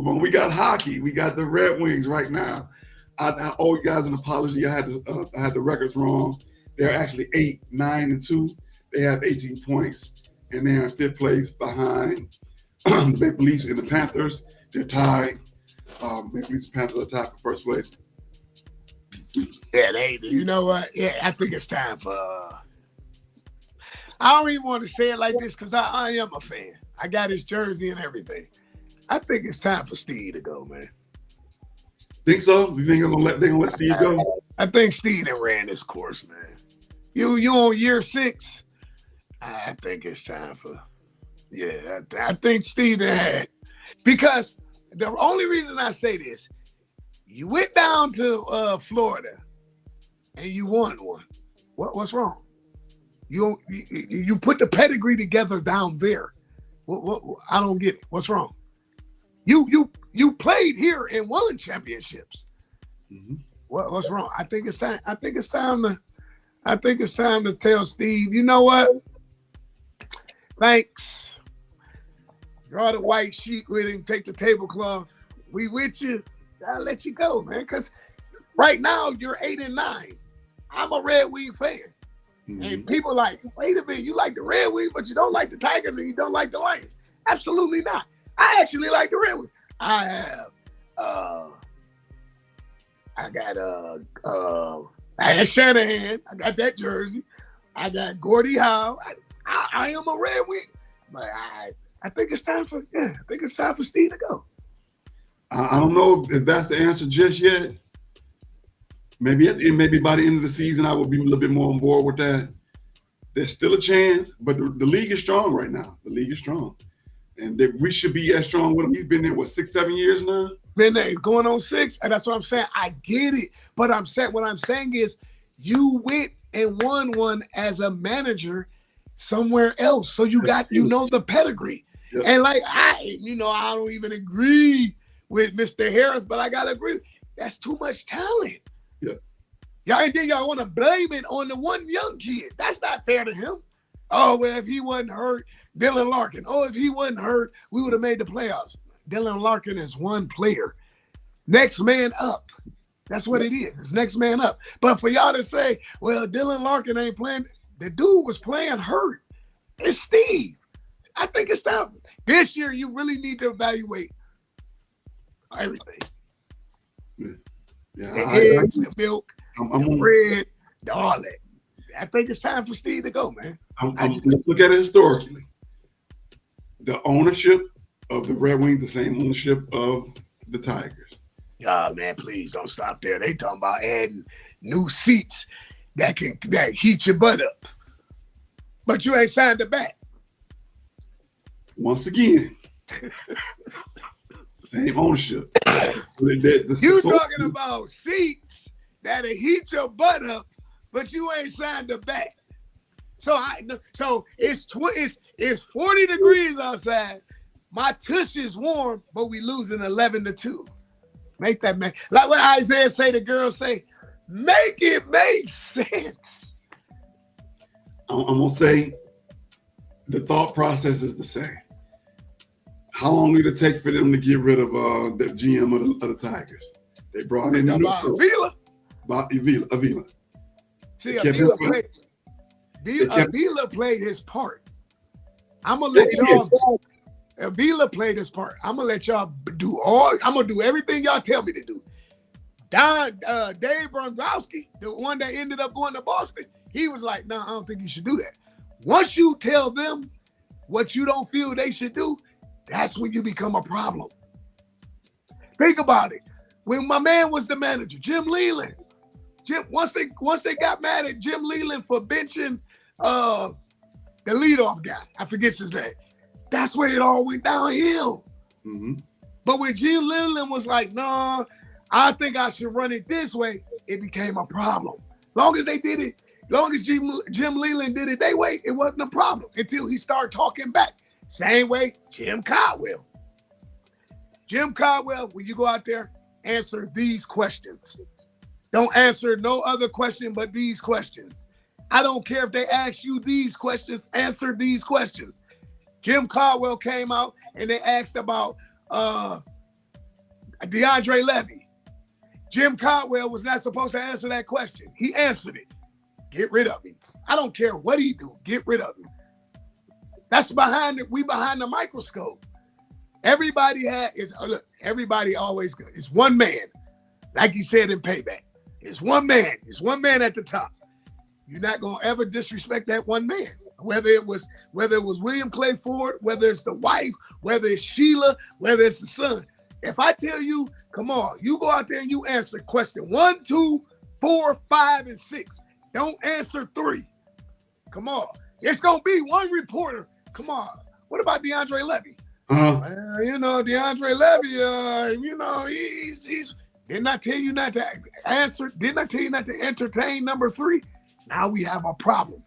on. We got hockey. We got the Red Wings right now. I owe you guys an apology. I had the records wrong. They're actually 8-9-2. They have 18 points, and they're in 5th place behind the Maple Leafs and the Panthers. They're tied. Maple Leafs and Panthers are tied for 1st place. Yeah, they do. You know what? Yeah, I think it's time for. I don't even want to say it like this because I am a fan. I got his jersey and everything. I think it's time for Steve to go, man. Think so? You think they're gonna let Steve go? I think Steve done ran this course, man. You on year 6? I think it's time for. Yeah, I think Steve done had, because the only reason I say this, you went down to Florida and you won one. What's wrong? You put the pedigree together down there. What I don't get it. What's wrong? You played here and won championships. Mm-hmm. What's wrong? I think it's time to tell Steve, you know what? Thanks. Draw the white sheet with him, take the tablecloth. We with you. I'll let you go, man. Because right now you're 8-9. I'm a Red Wing fan. Mm-hmm. And people like, wait a minute, you like the Red Wings, but you don't like the Tigers and you don't like the Lions. Absolutely not. I actually like the Red Wings. I have I had Shanahan. I got that jersey. I got Gordie Howe. I am a Red Wing. But I think it's time for Steve to go. I don't know if that's the answer just yet. Maybe by the end of the season, I will be a little bit more on board with that. There's still a chance, but the league is strong right now. The league is strong. And we should be as strong with him. He's been there, 6-7 years now? Been there, going on 6. And that's what I'm saying. I get it. But what I'm saying is you went and won one as a manager somewhere else. So you got, the pedigree. Yep. And like, I don't even agree with Mr. Harris, but I got to agree. That's too much talent. Yeah. Y'all want to blame it on the one young kid. That's not fair to him. Oh, well, if he wasn't hurt, Dylan Larkin. Oh, if he wasn't hurt, we would have made the playoffs. Dylan Larkin is one player. Next man up. That's what it is. It's next man up. But for y'all to say, well, Dylan Larkin ain't playing, the dude was playing hurt. It's Steve. I think it's time. This year, you really need to evaluate everything. Yeah, the eggs, the milk, the bread, all that. I think it's time for Steve to go, man. Let's look at it historically. The ownership of the Red Wings, the same ownership of the Tigers. Oh, man, please don't stop there. They talking about adding new seats that heat your butt up. But you ain't signed it back. Once again, same ownership. You talking about seats that'll heat your butt up, but you ain't signed it back. So it's 40 degrees outside. My tush is warm, but we losing 11-2. Make that make, like what Isaiah say, the girls say, make it make sense. I'm gonna say the thought process is the same. How long did it take for them to get rid of the GM of the Tigers? They brought in Avila. Avila. See, Avila played his part. I'm gonna let y'all. Avila played his part. I'm gonna let y'all I'm gonna do everything y'all tell me to do. Dave Bromkowski, the one that ended up going to Boston, he was like, no, I don't think you should do that. Once you tell them what you don't feel they should do, that's when you become a problem. Think about it. When my man was the manager, Jim Leland, once they got mad at Jim Leland for benching the leadoff guy, I forget his name. That's where it all went downhill. Mm-hmm. But when Jim Leland was like, no, I think I should run it this way, it became a problem. Long as they did it, long as Jim Leland did it their way, it wasn't a problem until he started talking back. Same way, Jim Caldwell. Jim Caldwell, when you go out there, answer these questions. Don't answer no other question but these questions. I don't care if they ask you these questions, answer these questions. Jim Caldwell came out and they asked about DeAndre Levy. Jim Caldwell was not supposed to answer that question. He answered it. Get rid of him. I don't care what he do. Get rid of him. That's behind it. We behind the microscope. Everybody always good. It's one man. Like he said in Payback. It's one man. It's one man at the top. You're not gonna ever disrespect that one man. Whether it was William Clay Ford, whether it's the wife, whether it's Sheila, whether it's the son. If I tell you, come on, you go out there and you answer question 1, 2, 4, 5, and 6. Don't answer 3. Come on. It's gonna be one reporter. Come on. What about DeAndre Levy? DeAndre Levy, he's didn't I tell you not to answer? Didn't I tell you not to entertain number 3? Now we have a problem.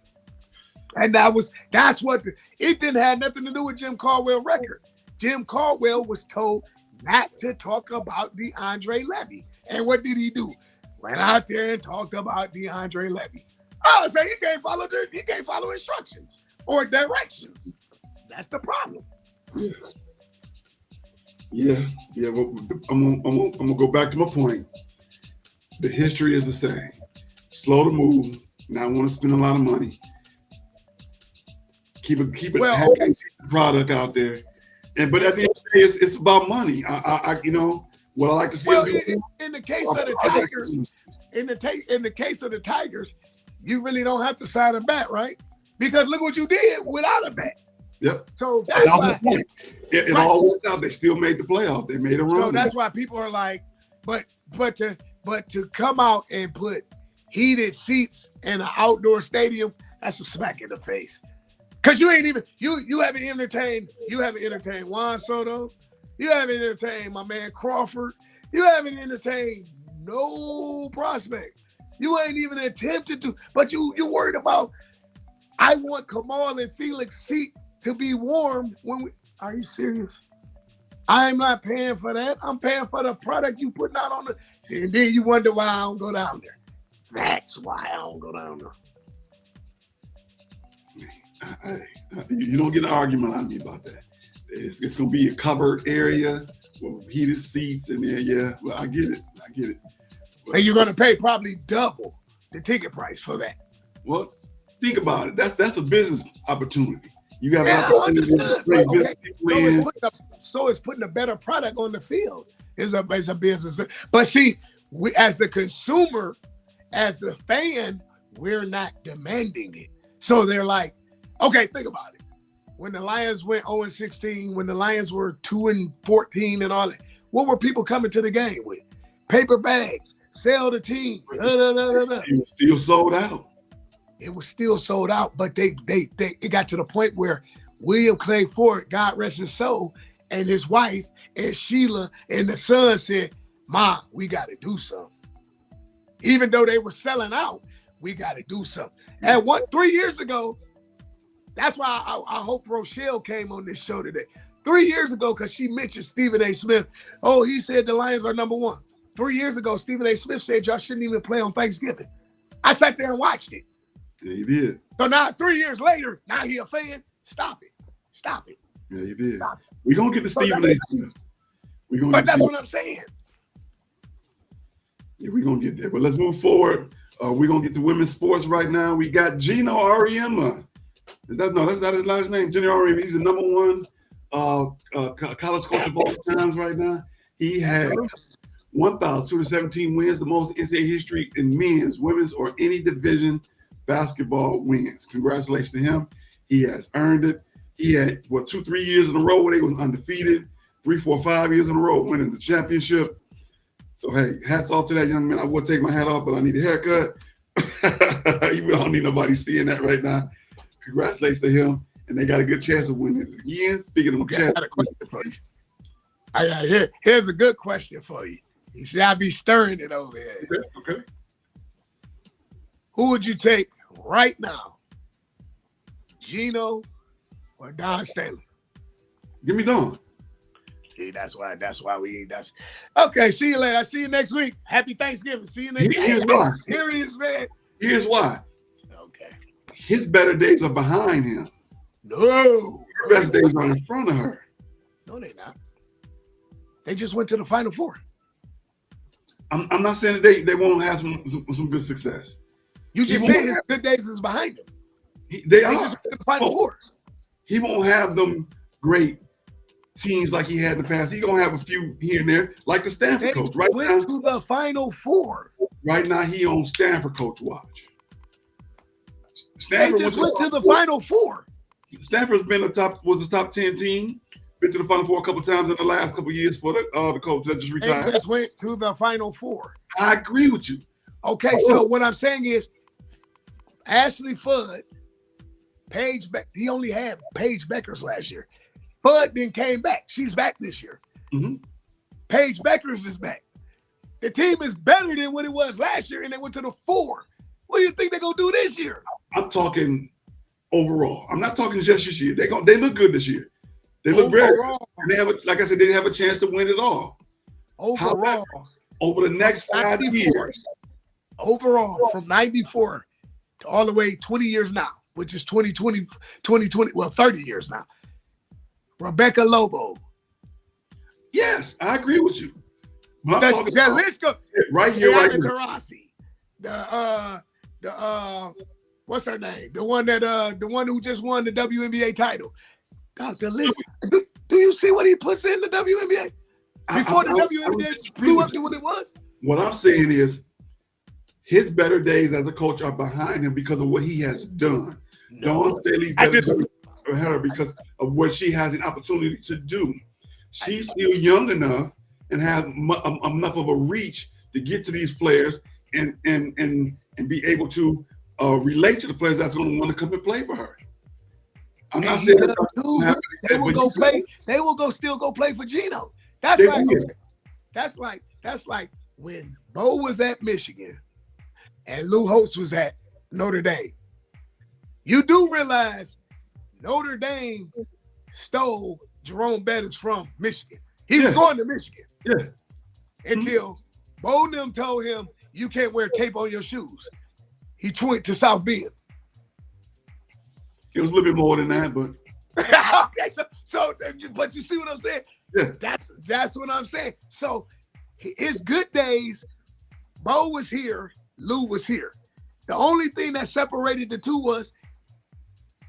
And it didn't have nothing to do with Jim Caldwell's record. Jim Caldwell was told not to talk about DeAndre Levy. And what did he do? Went out there and talked about DeAndre Levy. Oh, so he can't follow instructions or directions. That's the problem. Yeah. Well, I'm gonna go back to my point. The history is the same. Slow to move. Not want to spend a lot of money. Keep it. Well, okay. Product out there, but at the end of the day, it's about money. I what I like to see. Well, in the case of the Tigers, in the case of the Tigers, you really don't have to sign a bat, right? Because look what you did without a bat. Yep. So that's why it all worked out. They still made the playoffs. They made a run. So that's why people are like, but to come out and put heated seats in an outdoor stadium, that's a smack in the face. Cause you haven't entertained Juan Soto, you haven't entertained my man Crawford, you haven't entertained no prospect. You ain't even attempted to, but you worried about, I want Kamau and Felix seat to be warm when we, are you serious? I'm not paying for that. I'm paying for the product you putting out on the, and then you wonder why I don't go down there. That's why I don't go down there. You don't get an argument on me about that. It's going to be a covered area with heated seats, and yeah, well, I get it. But, and you're going to pay probably double the ticket price for that. Well, think about it. That's a business opportunity. You have an opportunity to bring business people in. So it's putting a better product on the field. It's a business. But see, we as a consumer, as the fan, we're not demanding it. So they're like, okay, think about it. When the Lions went 0-16, when the Lions were 2-14 and all that, what were people coming to the game with? Paper bags, sell the team. It was still sold out. It was still sold out, but it got to the point where William Clay Ford, God rest his soul, and his wife and Sheila and the son said, "Mom, we got to do something." Even though they were selling out, we got to do something. And 3 years ago, that's why I hope Rochelle came on this show today. 3 years ago, because she mentioned Stephen A. Smith. Oh, he said the Lions are number one. 3 years ago, Stephen A. Smith said y'all shouldn't even play on Thanksgiving. I sat there and watched it. Yeah, you did. So now 3 years later, now he a fan. Stop it. Yeah, you did. We're going to get to Stephen A. Smith. But that's what I'm saying. Yeah, we're going to get there. But let's move forward. We're going to get to women's sports right now. We got Geno Auriemma. That's not his last name. Geno Auriemma. He's the number one college coach of all times right now. He has 1,217 wins, the most in NCAA history in men's, women's, or any division basketball wins. Congratulations to him. He has earned it. He had 2-3 years in a row where they was undefeated, 3, 4, 5 years in a row winning the championship. So hey, hats off to that young man. I would take my hat off, but I need a haircut. I don't need nobody seeing that right now. Congratulations to him, and they got a good chance of winning again. Speaking of chance, I got a question for you. Here's a good question for you. You see, I be stirring it over here. Okay. Who would you take right now? Geno or Don Stanley? Give me Don. See, that's why we eat. Okay, see you later. I see you next week. Happy Thanksgiving. See you next week. Here's why. Serious, man. Here's why. Okay. His better days are behind him. No. Her best days are in front of her. No, they're not. They just went to the Final Four. I'm not saying that they won't have some good success. You just said his good days is behind him. They just went to the Final Four. He won't have them great teams like he had in the past. He's gonna have a few here and there, like the Stanford coach. Right went now, to the Final Four. Right now, he on Stanford coach watch. Stanford just went to the Final Four. Stanford's been was a top 10 team. Been to the Final Four a couple times in the last couple of years for the coach that just retired. They just went to the Final Four. I agree with you. Okay, so what I'm saying is, Ashley Fudd, Paige Beck, he only had Paige Beckers last year. Fudd then came back. She's back this year. Mm-hmm. Paige Beckers is back. The team is better than what it was last year, and they went to the four. What do you think they're gonna do this year? I'm talking overall. I'm not talking just this year. They look good this year. They look very good. They have, like I said, they have a chance to win it all. Overall, however, over the next 5 years. Overall, from 94 to all the way 20 years now, which is 2020, well, 30 years now. Rebecca Lobo. Yes, I agree with you. The list goes right here, right here. Taurasi. What's her name? The one who just won the WNBA title. God, the list. Do you see what he puts in the WNBA? Before the WNBA blew up to what it was? What I'm saying is his better days as a coach are behind him because of what he has done. Dawn Staley's better days for her because of what she has an opportunity to do. She's still young enough and have enough of a reach to get to these players and be able to relate to the players that's going to want to come and play for her. I'm not saying they will go play. They will still go play for Geno. That's like when Bo was at Michigan and Lou Holtz was at Notre Dame. You do realize Notre Dame stole Jerome Bettis from Michigan. He was going to Michigan. Yeah. Until Bo and them told him, you can't wear tape on your shoes. He went to South Bend. It was a little bit more than that, but. Okay, but you see what I'm saying? Yeah. That's what I'm saying. So his good days, Bo was here, Lou was here. The only thing that separated the two was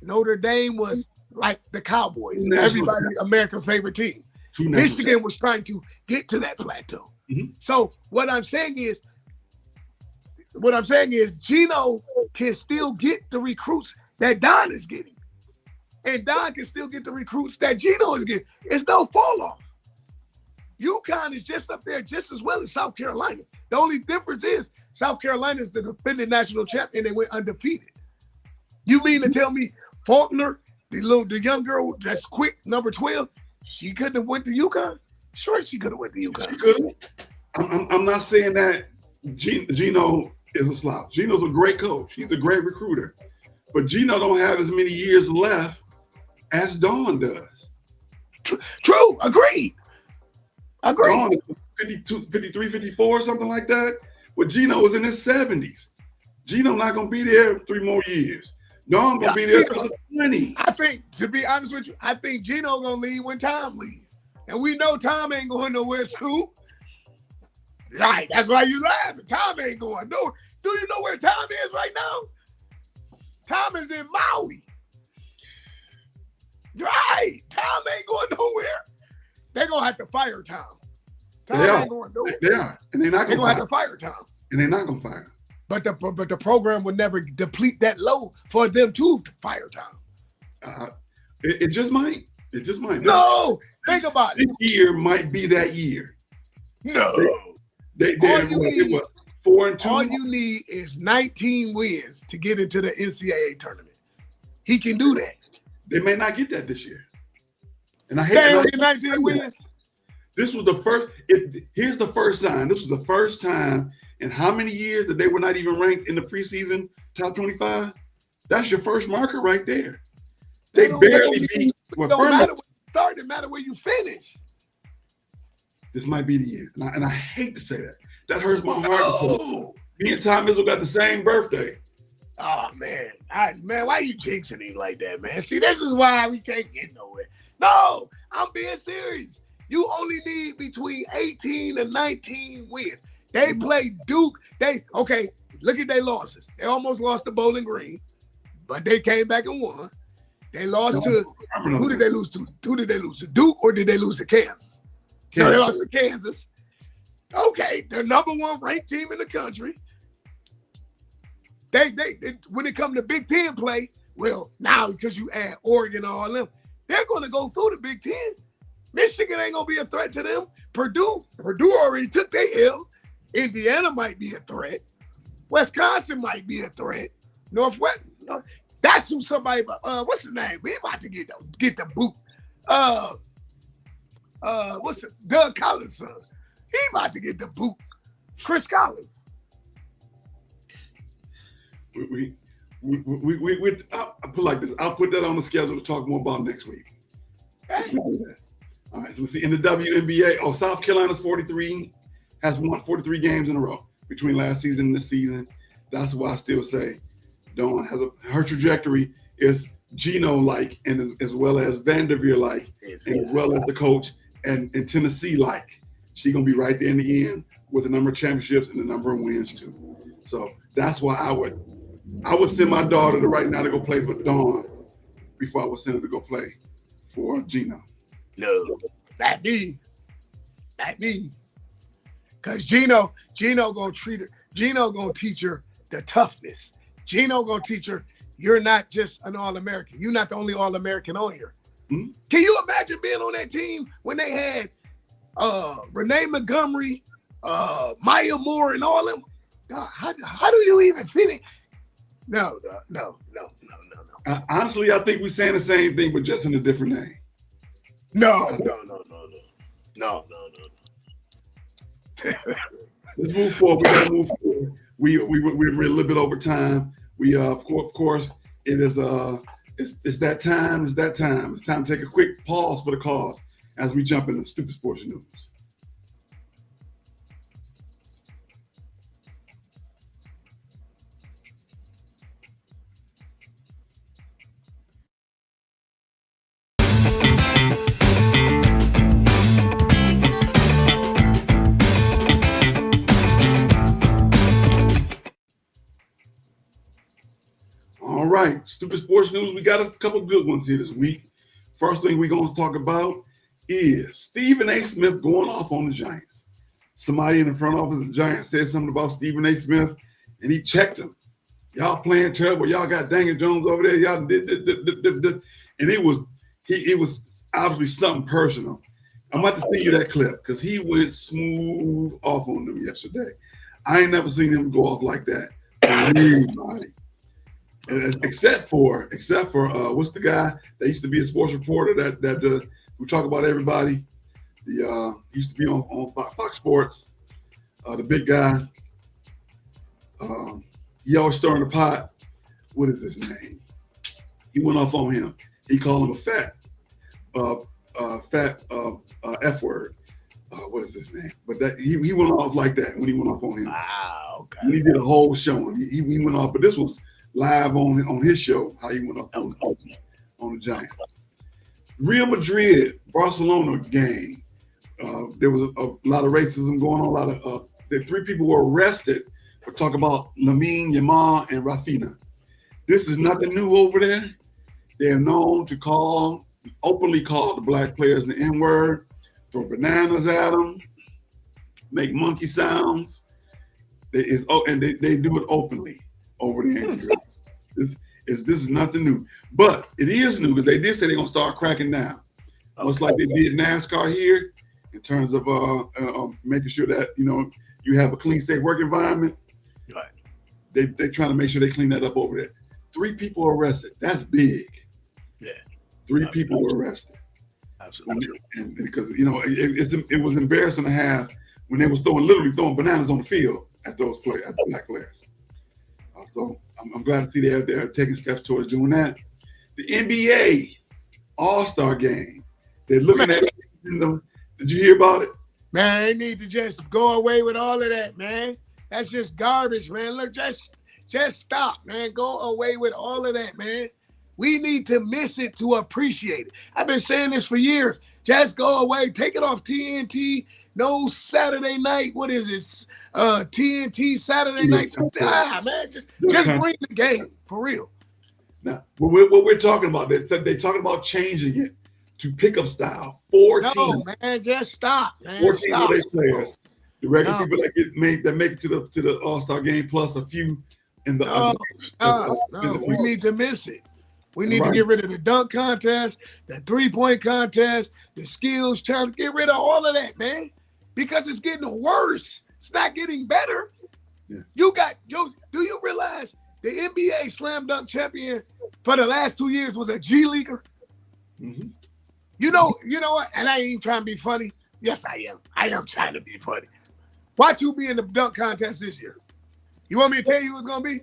Notre Dame was like the Cowboys, everybody's American favorite team. Michigan was trying to get to that plateau. Mm-hmm. So what I'm saying is Geno can still get the recruits that Don is getting. And Don can still get the recruits that Geno is getting. It's no fall off. UConn is just up there just as well as South Carolina. The only difference is South Carolina is the defending national champion. They went undefeated. You mean to tell me Faulkner, the young girl that's quick, number 12, she couldn't have went to UConn? Sure, she could have went to UConn. She could. I'm not saying that Geno is a slouch. Geno's a great coach. He's a great recruiter. But Geno don't have as many years left as Don does. True. Agreed. Don is 52, 53, 54, something like that. But Geno was in his 70s. Geno not going to be there 3 more years. Don going to be there for 20. I think, to be honest with you, I think Geno going to leave when Tom leaves. And we know Tom ain't going nowhere, Scoop. Right, that's why you laughing. Tom ain't going nowhere. Do you know where Tom is right now? Tom is in Maui. Right, Tom ain't going nowhere. They're going to have to fire Tom. Tom ain't going nowhere. They are. And they're not going to have to fire Tom. And they're not going to fire him. But the program would never deplete that low for them to fire Tom. It just might. It just might. No, think about it. This year might be that year. No. They 4-2. All you need is 19 wins to get into the NCAA tournament. He can do that. They may not get that this year. And I hate that. 19 wins. This was the first. Here's the first sign. This was the first time in how many years that they were not even ranked in the preseason top 25? That's your first marker right there. They barely beat. It don't matter where you start. It matter where you finish. This might be the year. And I hate to say that. That hurts my heart. Me and Tom Izzo got the same birthday. Oh, man. Man, why you jinxing him like that, man? See, this is why we can't get nowhere. No, I'm being serious. You only need between 18 and 19 wins. They played Duke. Look at their losses. They almost lost to Bowling Green, but they came back and won. They lost to, who did they lose to? Who did they lose to? Duke, or did they lose to Kansas? No, they lost to Kansas. Okay, the number 1 ranked team in the country. They when it comes to Big Ten play, well, now because you add Oregon and all them, they're going to go through the Big Ten. Michigan ain't going to be a threat to them. Purdue already took their L. Indiana might be a threat. Wisconsin might be a threat. Northwest, that's who somebody. What's his name? We about to get the boot. What's it? Doug Collins' son. He about to get the boot. Chris Collins. I'll put like this. I'll put that on the schedule to talk more about next week. Hey. All right, so let's see. In the WNBA, South Carolina's 43 has won 43 games in a row between last season and this season. That's why I still say Dawn has her trajectory is Geno-like, and as well as Vanderveer-like, and as well as the coach and Tennessee-like. She's gonna be right there in the end with the number of championships and the number of wins too. So that's why I would send my daughter right now to go play for Dawn before I would send her to go play for Geno. No, not me. Cause Geno gonna treat her. Geno gonna teach her the toughness. Geno gonna teach her you're not just an All-American. You're not the only All-American on here. Mm-hmm. Can you imagine being on that team when they had Renee Montgomery, Maya Moore, and all them? God, how do you even fit it? No. Honestly, I think we're saying the same thing, but just in a different name. No. Let's move forward. We gotta move forward. we're a little bit over time. We of course it is it's that time. It's that time. It's time to take a quick pause for the cause as we jump into Stoopid Sports News. All right, Stoopid Sports News. We got a couple good ones here this week. First thing we're going to talk about is Stephen A. Smith going off on the Giants. Somebody in the front office of the Giants said something about Stephen A. Smith, and he checked him. Y'all playing terrible. Y'all got Daniel Jones over there. Y'all did. And it was obviously something personal. I'm about to send you that clip because he went smooth off on them yesterday. I ain't never seen him go off like that. Anybody. Except for what's the guy that used to be a sports reporter that who talk about everybody? He used to be on Fox Sports. The big guy. He always stirring the pot. What is his name? He went off on him. He called him a fat F word. What is his name? But that he went off like that when he went off on him. Wow. Okay. When he did a whole show and he went off, but this was live on his show, how he went up on the Giants. Real Madrid, Barcelona game. There was a lot of racism going on. A lot of the 3 people were arrested for talking about Lamine Yamal and Rafinha. This is nothing new over there. They're known to openly call the black players the N-word, throw bananas at them, make monkey sounds. And they do it openly over there in Europe. This is nothing new, but it is new because they did say they're gonna start cracking down. Much like they did NASCAR here, in terms of making sure that you have a clean, safe work environment. Right. They're trying to make sure they clean that up over there. 3 people arrested. That's big. Yeah. 3 people were arrested. Absolutely. And because it was embarrassing to have when they was literally throwing bananas on the field at those at the black players. So I'm glad to see they're taking steps towards doing that. The NBA All-Star game. They're looking at it. Did you hear about it? Man, they need to just go away with all of that, man. That's just garbage, man. Look, just stop, man. Go away with all of that, man. We need to miss it to appreciate it. I've been saying this for years. Just go away. Take it off TNT. No Saturday night. What is it? TNT Saturday night. Man, just bring the game for real. Now, what we're talking about, they're talking about changing it to pickup style. 14. No, man, just stop, man. 14 of their players. The regular people that make it to the All-Star game, plus a few in the. No. We need to miss it. We need to get rid of the dunk contest, the 3-point contest, the skills challenge. Get rid of all of that, man, because it's getting worse. It's not getting better. Yeah. Do you realize the NBA slam dunk champion for the last 2 years was a G Leaguer? Mm-hmm. You know what? And I ain't even trying to be funny. Yes, I am. I am trying to be funny. Watch who be in the dunk contest this year. You want me to tell you who's going to be?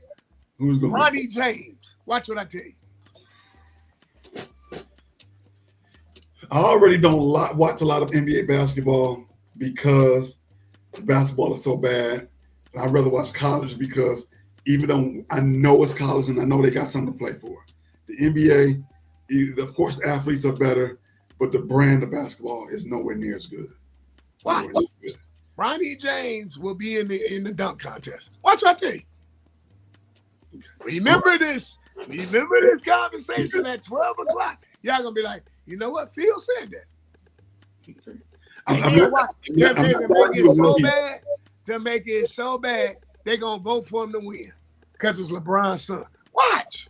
Who's going to be? Bronny James. Watch what I tell you. I already don't watch a lot of NBA basketball because basketball is so bad. I'd rather watch college because even though I know it's college and I know they got something to play for, the NBA, of course, athletes are better, but the brand of basketball is nowhere near as good. Why? Bronny James will be in the dunk contest. Watch what I tell you. Okay. Remember this conversation at 12 o'clock. Y'all gonna be like, you know what? Phil said that. To make it so bad, they're gonna vote for him to win because it's LeBron's son. Watch.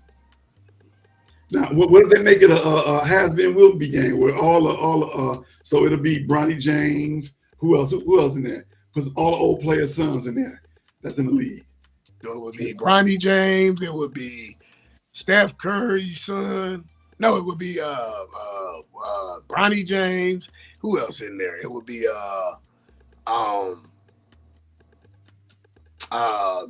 Now, what if they make it a has-been, will-be game where so it'll be Bronny James. Who else in there? Because all the old players' sons in there. That's in the league. So it would be Bronny James. It would be Steph Curry's son. No, it would be Bronny James. Who else in there? It would be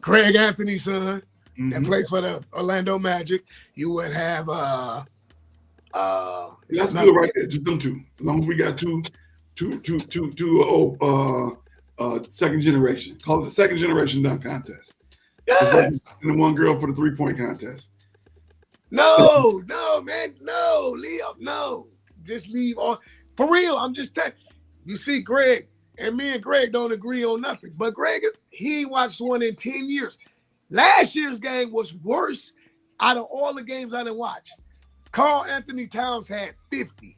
Craig Anthony's son that Mhm. played for the Orlando Magic. You would have That's good right there. Just them two. As long as we got two second generation. Call it the second generation dunk contest. Yeah. And the one girl for the 3-point contest. No, man, no, Leo, no. Just leave all for real. I'm just telling you. See, Greg, and me and Greg don't agree on nothing. But Greg, he watched one in 10 years. Last year's game was worse out of all the games I didn't watch. Karl Anthony Towns had 50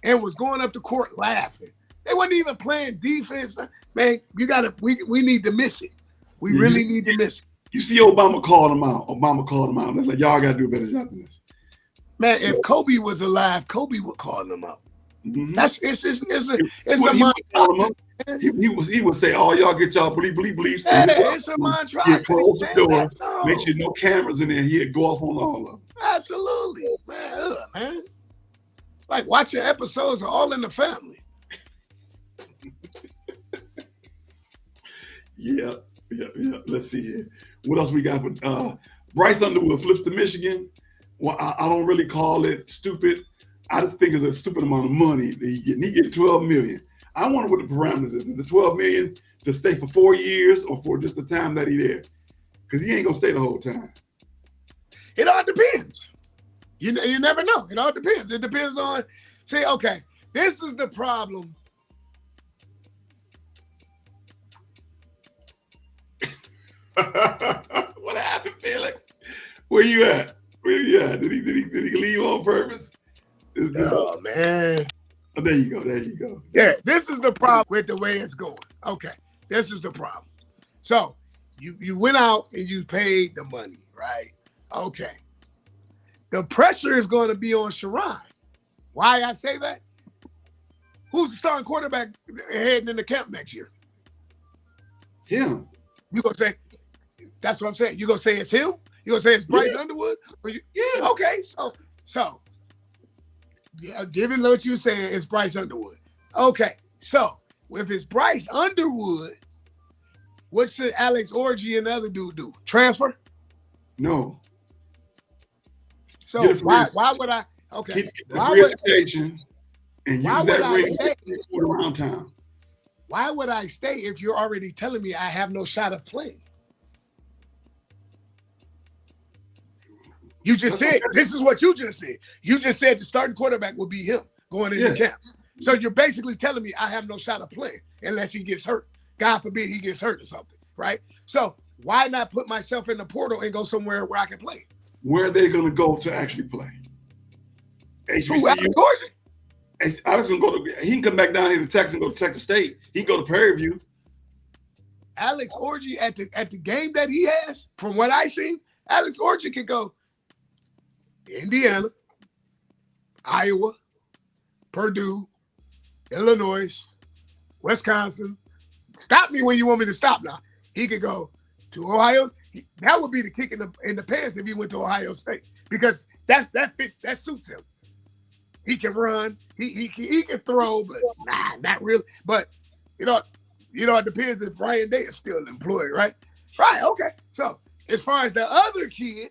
and was going up the court laughing. They wasn't even playing defense. Man, we need to miss it. We really need to miss it. You see Obama called him out. That's like, y'all got to do a better job than this. Man, if Kobe was alive, Kobe would call them out. Mm-hmm. He would say, "Oh, y'all get y'all bleeps." Yeah, it's a monstrosity. He'd close the door, make sure no cameras in there. He'd go off on all of them. Absolutely, man. Man, like watching episodes of All in the Family. Yeah. Let's see here. What else we got? Bryce Underwood flips to Michigan. Well, I don't really call it stupid. I just think it's a stupid amount of money that he get $12 million. I wonder what the parameters is. Is the $12 million to stay for 4 years or for just the time that he's there? Because he ain't gonna stay the whole time. It all depends. You never know. It all depends. It depends on. See, okay, this is the problem. What happened, Felix? Where you at? Did he leave on purpose? Oh man. Oh, there you go. Yeah, this is the problem with the way it's going. Okay, this is the problem. So you went out and you paid the money, right? Okay. The pressure is going to be on Sharon. Why I say that? Who's the starting quarterback heading into camp next year? Him. You gonna say? That's what I'm saying. You gonna say it's him? You gonna say it's Bryce Underwood? Yeah. Okay. So. Yeah, given what you're saying, it's Bryce Underwood. Okay, so if it's Bryce Underwood, what should Alex Orji and the other dude do? Transfer? No. So why would I? Okay. Get the free education and use that ring around town. Why would I stay if you're already telling me I have no shot of playing? You just said, this is what you just said. You just said the starting quarterback will be him going into camp. So you're basically telling me I have no shot of playing unless he gets hurt. God forbid he gets hurt or something, right? So why not put myself in the portal and go somewhere where I can play? Where are they going to go to actually play? Who, Alex Orji? Alex can go to. He can come back down here to Texas and go to Texas State. He can go to Prairie View. Alex Orji at the game that he has, from what I see, Alex Orji can go Indiana, Iowa, Purdue, Illinois, Wisconsin. Stop me when you want me to stop now. He could go to Ohio. That would be the kick in the pants if he went to Ohio State, because that suits him. He can run, he can throw, but not really. But it depends if Ryan Day is still employed, right? Right, okay. So as far as the other kid,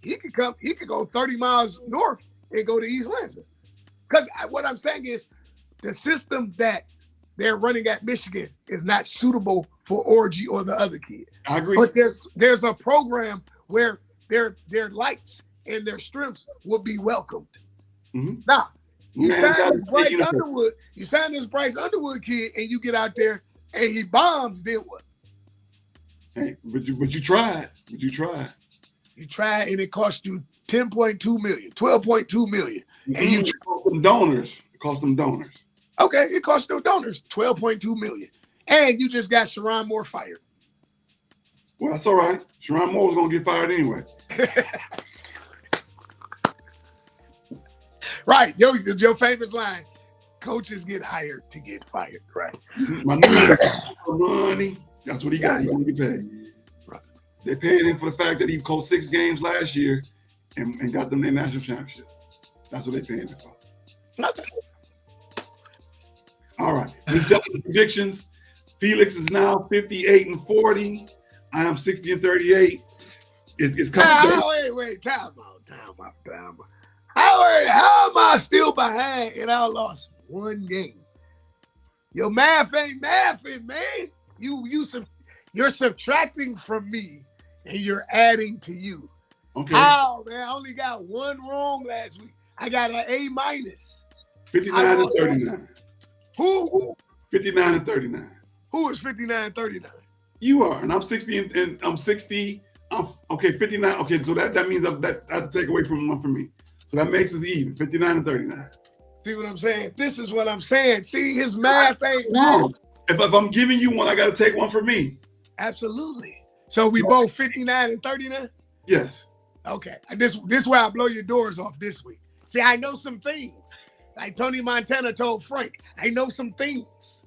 he could go 30 miles north and go to East Lansing. Because what I'm saying is the system that they're running at Michigan is not suitable for Orji or the other kid. I agree. But there's a program where their lights and their strengths will be welcomed. Mm-hmm. Now, you sign this Bryce Underwood kid and you get out there and he bombs, then what? Hey, but you tried. You tried and it cost you $10.2 million, $12.2 million. Mm-hmm. And It cost them donors. Okay, it cost no donors, $12.2 million. And you just got Sharon Moore fired. Well, that's all right. Sharon Moore was going to get fired anyway. Right. Your famous line, coaches get hired to get fired. Right. My new money, that's what he got. He's going to get paid. Right. They paid him for the fact that he coached 6 games last year and got them their national championship. That's what they paid him for. Okay. All right. Let's jump to predictions. Felix is now 58-40. I am 60-38. It's coming back. Wait, time out. How am I still behind and I lost one game? Your math ain't mathing, man. You're subtracting from me and you're adding to you. Okay. How, man? I only got one wrong last week. I got an A-. 59-39. Who? 59-39. Who is 59-39? You are, and I'm 60 and I'm 60. Okay, 59. Okay, so that means that I have to take away from one from me. So that makes us even, 59-39. See what I'm saying? This is what I'm saying. See, his math ain't wrong. If I'm giving you one, I got to take one from me. Absolutely. So we both 59-39? Yes. Okay. This is where I blow your doors off this week. See, I know some things. Like Tony Montana told Frank, I know some things.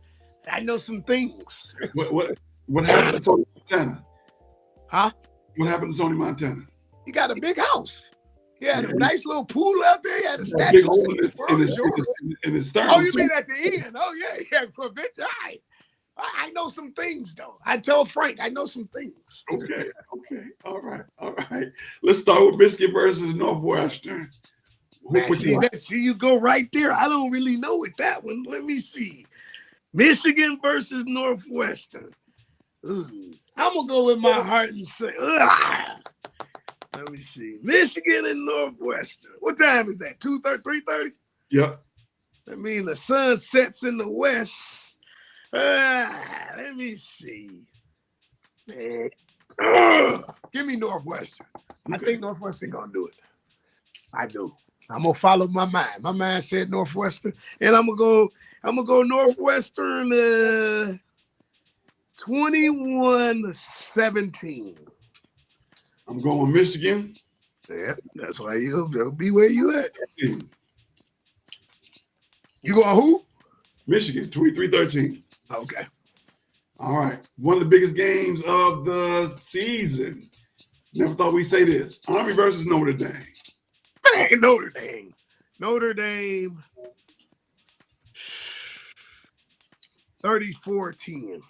What happened to Tony Montana? Huh? What happened to Tony Montana? He got a big house. He had a nice little pool out there. He had a Big statue. hole in his sternum. Oh, you mean at the end? Oh, yeah. For Victor, I know some things, though. I told Frank, I know some things. Okay. All right. Let's start with Michigan versus Northwestern. Man, see, you go right there. I don't really know with that one. Let me see. Michigan versus Northwestern. I'm going to go with my heart and say, let me see. Michigan and Northwestern. What time is that? 2:30, 3:30? Yep. I mean, the sun sets in the west. Let me see. Man. Give me Northwestern. Okay. I think Northwestern going to do it. I do. I'm going to follow my mind. My mind said Northwestern. And I'm going to go Northwestern 21-17. I'm going Michigan. Yeah, that's why you'll be where you at. You going who? Michigan, 23-13. Okay. All right. One of the biggest games of the season. Never thought we'd say this. Army versus Notre Dame. Man, Notre Dame. Notre Dame 34-10.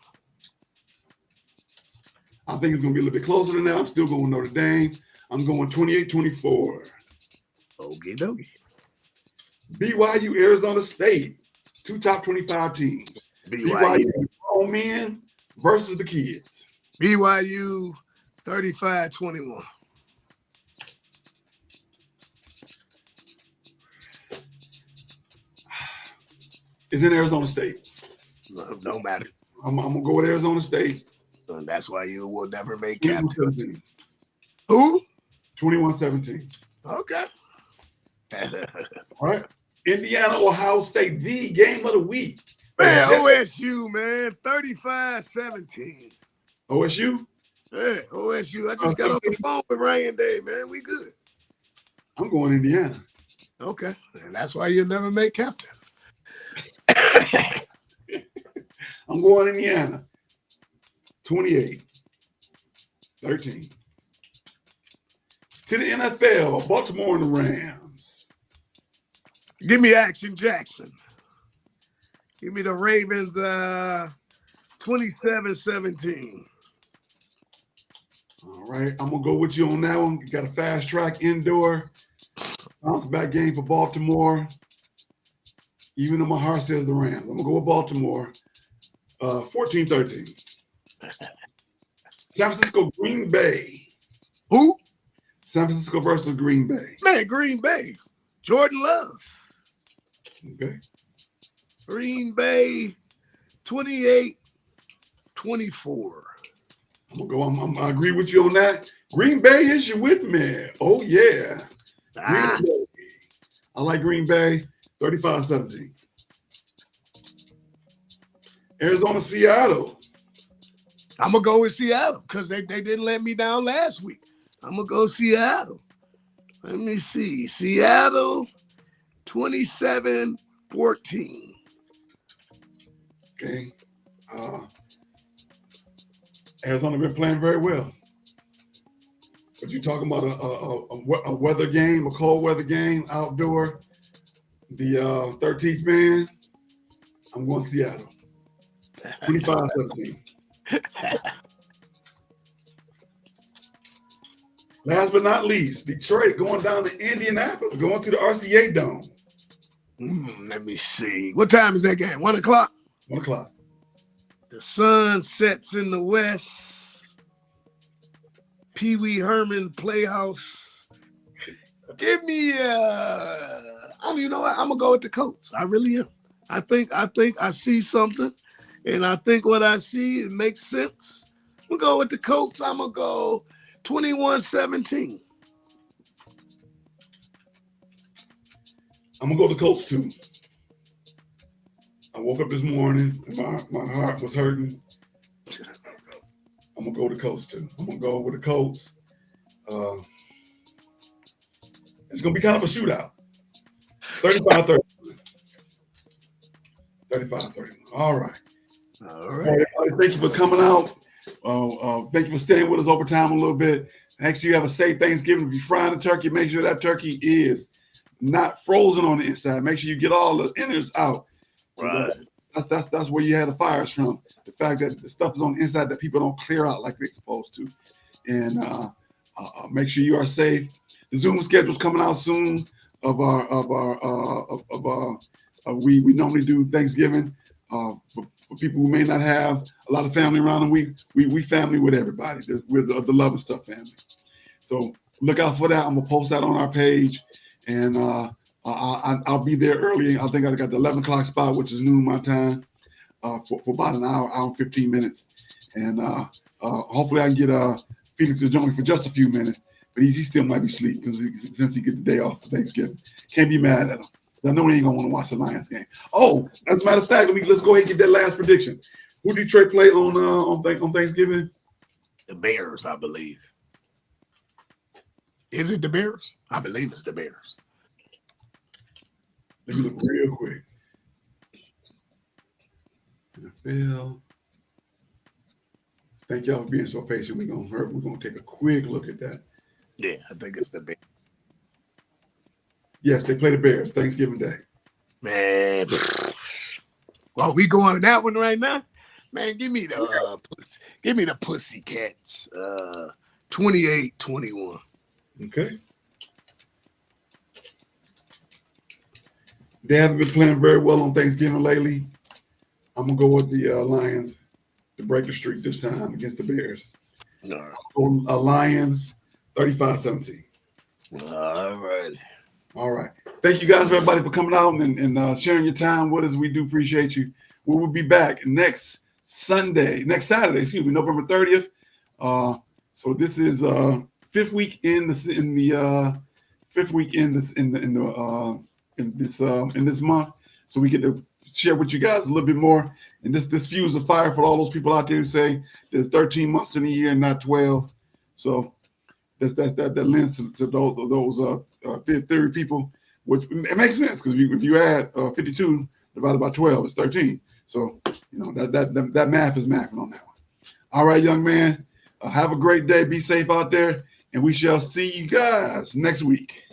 I think it's going to be a little bit closer than that. I'm still going Notre Dame. I'm going 28-24. Okay, dokie. BYU, Arizona State. Two top 25 teams. BYU grown men versus the kids. BYU 35-21. It's in Arizona State. No, don't matter. I'm going to go with Arizona State. And that's why you will never make captain. 21-17. Who? 21-17. Okay. All right. Indiana, Ohio State, the game of the week. Man, OSU, man, 35-17. OSU? Yeah, OSU. I just got off the phone with Ryan Day, man. We good. I'm going Indiana. Okay. And that's why you'll never make captain. I'm going Indiana. 28-13. To the NFL, Baltimore and the Rams. Give me Action Jackson. Give me the Ravens 27-17. All right. I'm going to go with you on that one. You got a fast track indoor bounce back game for Baltimore. Even though my heart says the Rams. I'm going to go with Baltimore 14-13. San Francisco, Green Bay. Who? San Francisco versus Green Bay. Man, Green Bay. Jordan Love. Okay. Green Bay 28-24. I'm gonna go. I agree with you on that. Green Bay is you with me? Oh yeah. Green Bay. I like Green Bay 35-17. Arizona, Seattle. I'm gonna go with Seattle because they didn't let me down last week. I'm gonna go Seattle. Let me see. Seattle 27-14. Okay. Arizona been playing very well. But you talking about a weather game, a cold weather game, outdoor, the 13th man, I'm going Seattle. 25-17. Last but not least, Detroit going down to Indianapolis, going to the RCA Dome. Let me see. What time is that game? 1 o'clock? 1 o'clock. The sun sets in the west. Pee Wee Herman Playhouse. Give me you know what? I'm gonna go with the Colts. I really am. I think I see something, and I think what I see, it makes sense. I'm gonna go with the Colts. I'm gonna go 21-17. I'm gonna go to the Colts too. I woke up this morning and my heart was hurting. I'm gonna go to the Colts too. I'm gonna go with the Colts. It's gonna be kind of a shootout. 35-30. 35-30. All right. All right. Thank you for coming out. Thank you for staying with us over time a little bit. Make sure you have a safe Thanksgiving. If you're frying a turkey, make sure that turkey is not frozen on the inside. Make sure you get all the innards out. Right. That's where you had the fires from. The fact that the stuff is on the inside that people don't clear out like they're supposed to. And make sure you are safe. The Zoom schedule is coming out soon. We normally do Thanksgiving for people who may not have a lot of family around them. We family with everybody. We're the Love and Stuff family. So look out for that. I'm gonna post that on our page, and I'll be there early. I think I got the 11 o'clock spot, which is noon my time, for about an hour and 15 minutes, and hopefully I can get Felix to join me for just a few minutes. But he still might be asleep since he get the day off for Thanksgiving. Can't be mad at him. I know he ain't gonna want to watch the Lions game. Oh, as a matter of fact, let's go ahead and get that last prediction. Who did Detroit play on Thanksgiving? The Bears, I believe. Is it the Bears? I believe it's the Bears. Let me look real quick. NFL. Thank y'all for being so patient. We're gonna take a quick look at that. Yeah, I think it's the Bears. Yes, they play the Bears Thanksgiving Day. Man, well, we going to that one right now. Man, give me the Pussycats. 28-21. Okay. They haven't been playing very well on Thanksgiving lately. I'm gonna go with the Lions to break the streak this time against the Bears. Lions 35-17. All right. All right. Thank you guys, everybody, for coming out and sharing your time with us. We do appreciate you. We will be back next Saturday, November 30th. So this is fifth week in this month. So we get to share with you guys a little bit more. And this fuels the fire for all those people out there who say there's 13 months in a year and not 12. So that lends to those theory people, which it makes sense because if you add 52 divided by 12, it's 13. So that math is mathing on that one. All right, young man, have a great day. Be safe out there, and we shall see you guys next week.